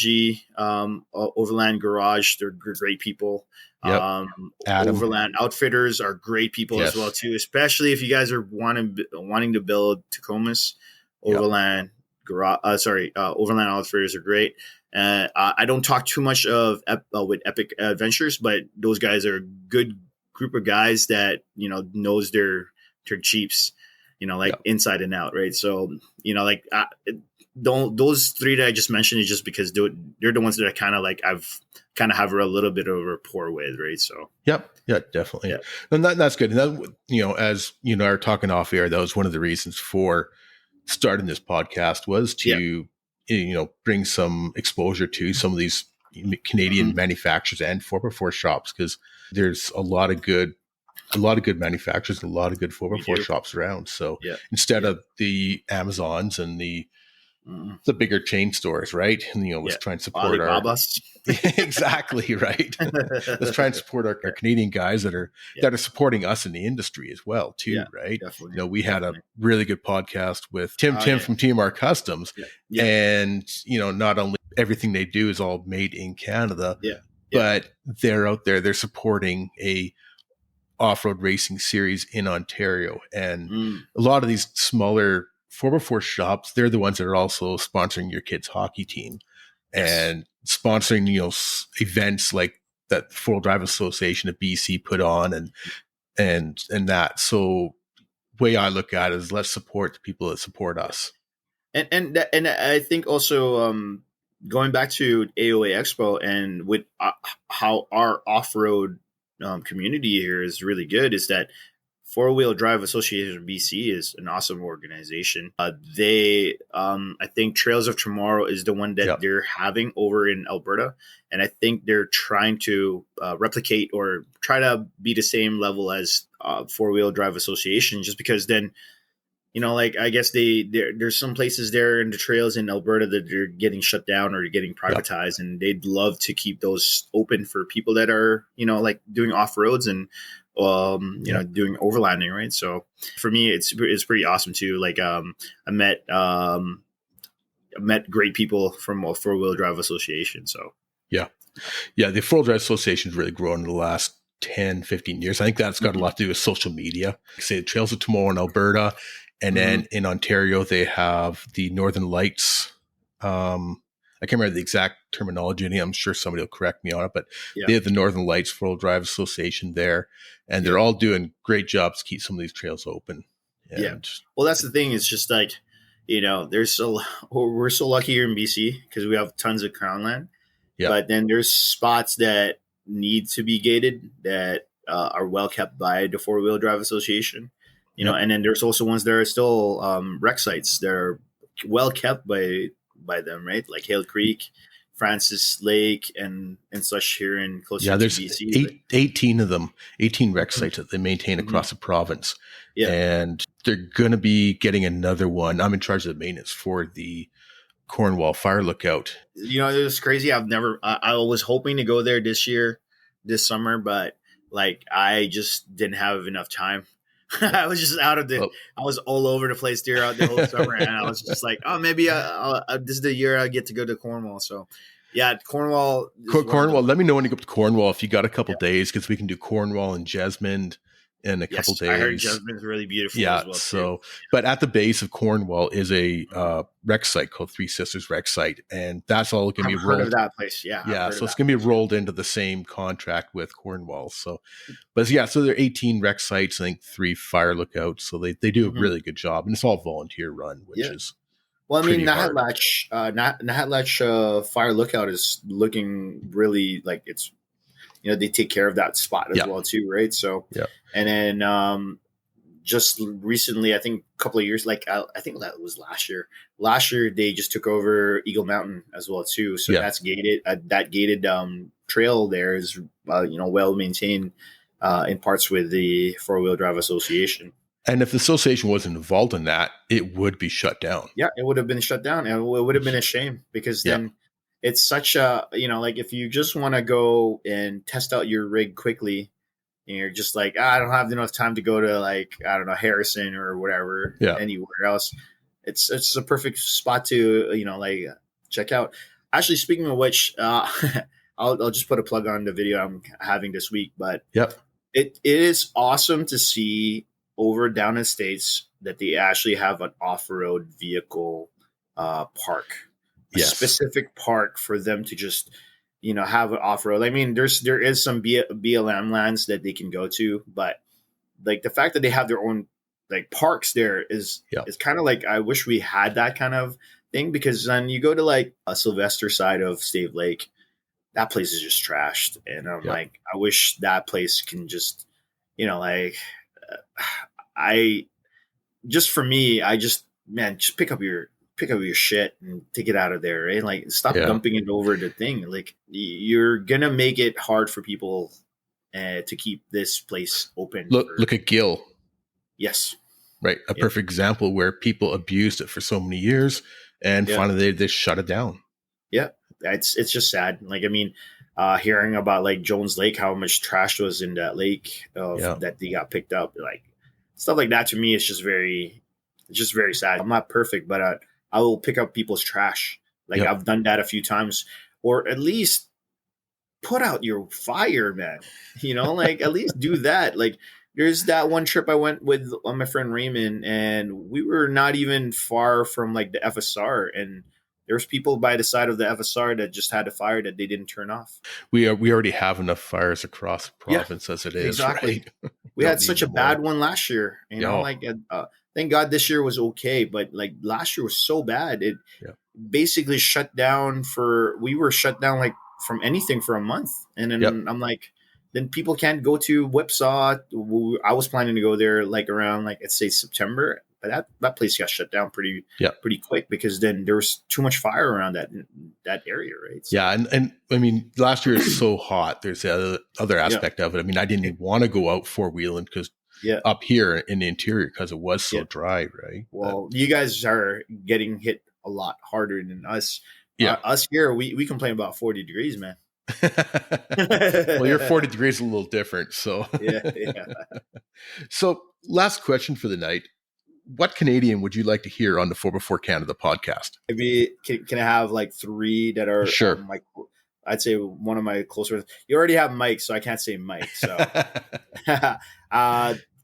Overland Garage. They're great people. Overland Outfitters are great people as well too, especially if you guys are wanting to build Tacomas. Overland Overland Outfitters are great. I don't talk too much with Epic Adventures, but those guys are a good group of guys that knows their Jeeps, inside and out, right? So those three that I just mentioned is just because they're the ones that I kind of like. I've kind of have a little bit of rapport with, right? So definitely, and that's good. And that, as you know, are talking off air, that was one of the reasons for starting this podcast was to bring some exposure to some of these Canadian manufacturers and 4x4 shops, because there's a lot of good manufacturers, a lot of good 4x4 shops around. So instead of the Amazons and the bigger chain stores, right? And let's try and support Alibabas. Exactly, right. Let's try and support our Canadian guys that are supporting us in the industry as well too, right? Definitely. We had a really good podcast with Tim from TMR Customs, and not only everything they do is all made in Canada, but they're out there, they're supporting a off-road racing series in Ontario, and a lot of these smaller 4x4 shops, they're the ones that are also sponsoring your kids' hockey team and sponsoring events like that Four-Wheel Drive Association of BC put on, and that. So way I look at it is, let's support the people that support us. And I think also going back to AOA Expo and with how our off-road community here is really good, is that Four-Wheel Drive Association of BC is an awesome organization. They, I think Trails of Tomorrow is the one that they're having over in Alberta. And I think they're trying to replicate or try to be the same level as Four-Wheel Drive Association, just because then, I guess there's some places there in the trails in Alberta that they're getting shut down or getting privatized, and they'd love to keep those open for people that are, doing off-roads and, doing overlanding, right? So for me, it's pretty awesome too. Like, I met great people from a Four-Wheel Drive Association. So the Four-Wheel Drive Association has really grown in the last 10, 15 years. I think that's got a lot to do with social media. Say the Trails of Tomorrow in Alberta, and then in Ontario they have the Northern Lights. I can't remember the exact terminology. I'm sure somebody will correct me on it, but they have the Northern Lights 4-Wheel Drive Association there, and they're all doing great jobs to keep some of these trails open. And well, that's the thing. It's just like, we're so lucky here in BC because we have tons of crown land. Yeah. But then there's spots that need to be gated that are well kept by the 4-Wheel Drive Association. And then there's also ones that are still rec sites that are well kept by them, right? Like Hale Creek, Francis Lake, and such here in closer to BC. 18 of them, 18 rec sites that they maintain across the province. Yeah. And they're going to be getting another one. I'm in charge of the maintenance for the Cornwall Fire Lookout. It was crazy. I was hoping to go there this summer, but I just didn't have enough time. I was just I was all over the place throughout the whole summer, and I was just like, oh, maybe this is the year I get to go to Cornwall. So, yeah, Cornwall. Cornwall. Let me know when you go up to Cornwall if you got a couple days, because we can do Cornwall and Jesmond in a couple days. I heard Jesmond's really beautiful. Yeah, as well, so but at the base of Cornwall is a rec site called Three Sisters Rec Site, and that's all going to be rolled. Heard of that place? Yeah. So it's going to be rolled into the same contract with Cornwall. So, but so there are 18 rec sites. I think 3 fire lookouts. So they do a really good job, and it's all volunteer run, which is. Well, I mean, Nahatlatch Fire Lookout is looking really like it's. They take care of that spot as well too, right? So, and then just recently, I think a couple of years, I think that was last year. Last year, they just took over Eagle Mountain as well too. So that's gated. That gated trail there is well maintained in parts with the 4-Wheel Drive Association. And if the association wasn't involved in that, it would be shut down. Yeah, it would have been shut down, and it would have been a shame because then. It's such a, if you just want to go and test out your rig quickly and you're just like, I don't have enough time to go to Harrison or whatever, anywhere else. It's a perfect spot to, check out. Actually, speaking of which, I'll just put a plug on the video I'm having this week, but it is awesome to see over down in the States that they actually have an off-road vehicle park. Specific park for them to just, have an off-road. I mean, there is some BLM lands that they can go to, but the fact that they have their own parks there is kind of I wish we had that kind of thing, because then you go to a Sylvester side of Stave Lake, that place is just trashed. And I'm I wish that place can just, for me, just pick up your shit and take it out of there, right? Stop dumping it over the thing. You're gonna make it hard for people to keep this place open. Look at Gill. Yes. Right. A perfect example where people abused it for so many years and finally they shut it down. Yeah. It's just sad. Hearing about Jones Lake, how much trash was in that lake that they got picked up, stuff like that to me is just very sad. I'm not perfect, but I will pick up people's trash. I've done that a few times, or at least put out your fire, man. At least do that. There's that one trip I went with my friend Raymond, and we were not even far from the FSR, and there's people by the side of the FSR that just had a fire that they didn't turn off. We already have enough fires across the province as it is. Exactly. Right? We had such a bad one last year. Thank God this year was okay, but last year was so bad. It basically shut down we were shut down from anything for a month. And then I'm then people can't go to Whipsaw. I was planning to go there around let's say September, but that place got shut down pretty quick because then there was too much fire around that area, right? So, and I mean, last year is so hot. There's the other aspect of it. I mean, I didn't even want to go out 4-wheeling because up here in the interior because it was so dry, right? Well, you guys are getting hit a lot harder than us. Us here, we complain about 40 degrees, man. Well, your 40 degrees is a little different. So, So, last question for the night. What Canadian would you like to hear on the 4x4 Canada podcast? Maybe can I have 3 that are sure. I'd say one of my closer. You already have Mike, so I can't say Mike. So,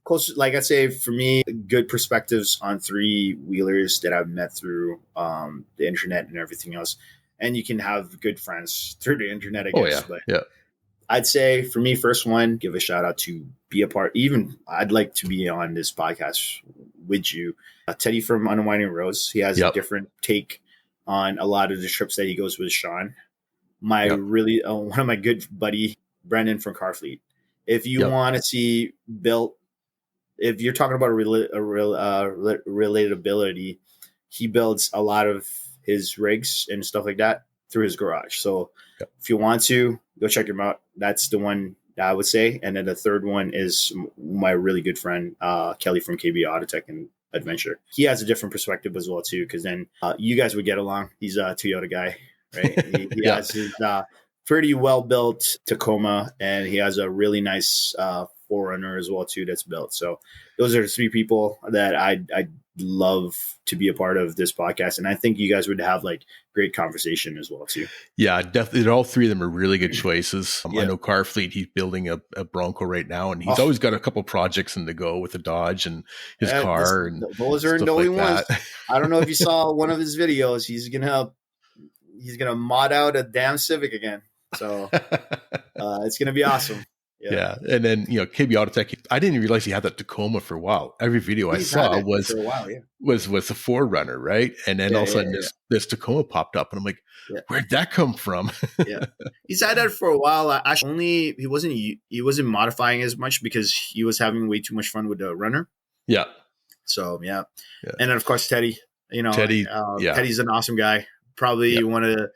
close. Like I'd say for me, good perspectives on three wheelers that I've met through the internet and everything else. And you can have good friends through the internet, I Oh guess. yeah, But yeah, I'd say for me, first one, give a shout out to be a part. Even I'd like to be on this podcast with you, Teddy from Unwinding Roads. He has a yep, different take on a lot of the trips that he goes with Sean. My yep, really one of my good buddy Brendan from Carfleet. If you yep, want to see built, if you're talking about relatability, he builds a lot of his rigs and stuff like that through his garage. So yep. if you want to go check him out, that's the one that I would say. And then the third one is my really good friend Kelly from KB Autotech and Adventure. He has a different perspective as well too, because then you guys would get along. He's a Toyota guy, right? He Yeah. has his pretty well built Tacoma, and he has a really nice 4Runner as well too that's built. So those are three people that I'd love to be a part of this podcast, and I think you guys would have like great conversation as well too. Yeah, definitely. All three of them are really good choices. I Yeah. know Carfleet, he's building a Bronco right now, and he's Oh. always got a couple projects in the go with the Dodge and his car and those are the stuff only like ones. that. I don't know if you saw one of his videos. He's gonna mod out a damn Civic again. So it's gonna be awesome. Yeah. And then, KB Autotech, I didn't realize he had that Tacoma for a while. Every video I He's had saw it was for a while, yeah. was a 4Runner, right? And then all of a sudden this Tacoma popped up and I'm like, Yeah. where'd that come from? Yeah. He's had that for a while. Actually, he wasn't modifying as much because he was having way too much fun with the runner. Yeah. So yeah. And then of course Teddy, Teddy's an awesome guy. Probably one of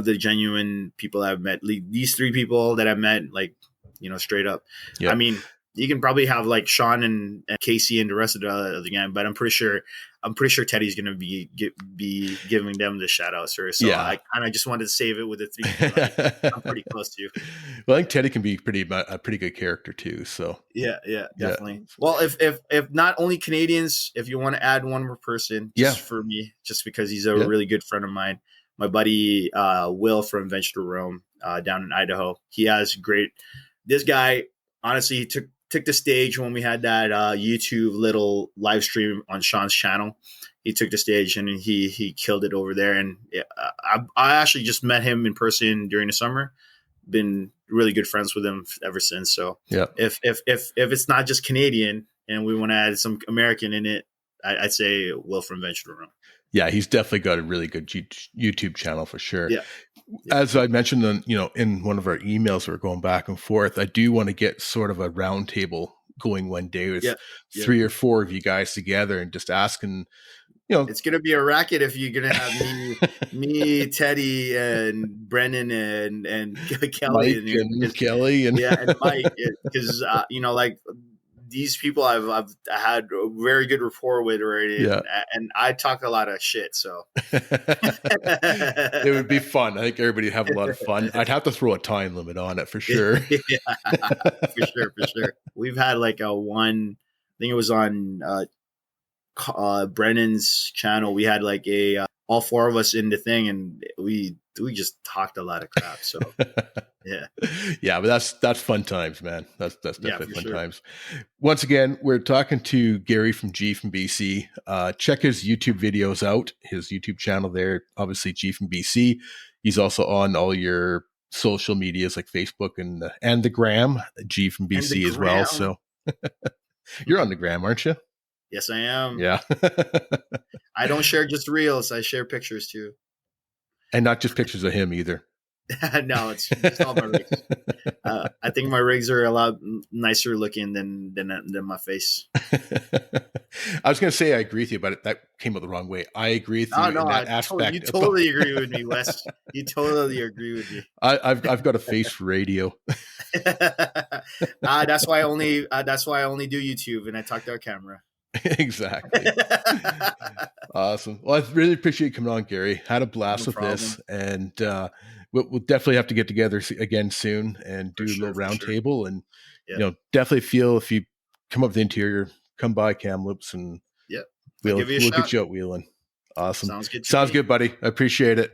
the genuine people I've met. These three people that I've met, like, straight up. Yeah. I mean, you can probably have like Sean and Casey and the rest of the gang, but I'm pretty sure Teddy's going to be giving them the shout out, sir. So I kind of just wanted to save it with the three people I'm pretty close to. Well, I think Teddy can be a pretty good character too. So yeah, definitely. Well, if not only Canadians, if you want to add one more person, just for me, just because he's a really good friend of mine, my buddy Will from Venture to Rome down in Idaho. He has this guy, honestly, took the stage when we had that YouTube little live stream on Sean's channel. He took the stage and he killed it over there. And I actually just met him in person during the summer. Been really good friends with him ever since. So if it's not just Canadian and we want to add some American in it, I'd say Will from Venture to Rome. Yeah, he's definitely got a really good YouTube channel for sure. Yeah. As I mentioned, in one of our emails, we're going back and forth. I do want to get sort of a roundtable going one day with 3 or 4 of you guys together and just asking. It's going to be a racket if you're going to have me, Teddy, and Brennan, and Kelly, and Kelly, and and Mike, because like these people I've had a very good rapport with already, and I talk a lot of shit, so it would be fun. I think everybody would have a lot of fun. I'd have to throw a time limit on it for sure. For sure. We've had like I think it was on Brennan's channel. We had like all 4 of us in the thing, and we just talked a lot of crap. So but that's fun times, man. That's definitely fun times. Once again, we're talking to Gary from G from BC. Check his YouTube videos out. His YouTube channel there, obviously G from BC. He's also on all your social medias like Facebook and the gram, G from BC as well. So you're on the gram, aren't you? Yes, I am. Yeah. I don't share just reels. I share pictures too. And not just pictures of him either. No, it's all my rigs. I think my rigs are a lot nicer looking than my face. I was going to say I agree with you, but that came out the wrong way. I agree with you in that aspect. You totally agree with me, Wes. You totally agree with me. I've got a face for radio. That's why I only do YouTube and I talk to our camera. Exactly. Awesome. Well, I really appreciate you coming on, Gary. Had a blast with this, and we'll definitely have to get together again soon and do a little roundtable. And definitely feel if you come up with the interior, come by Kamloops, and we'll get you out wheeling. Awesome. Sounds good. Sounds good, buddy. I appreciate it.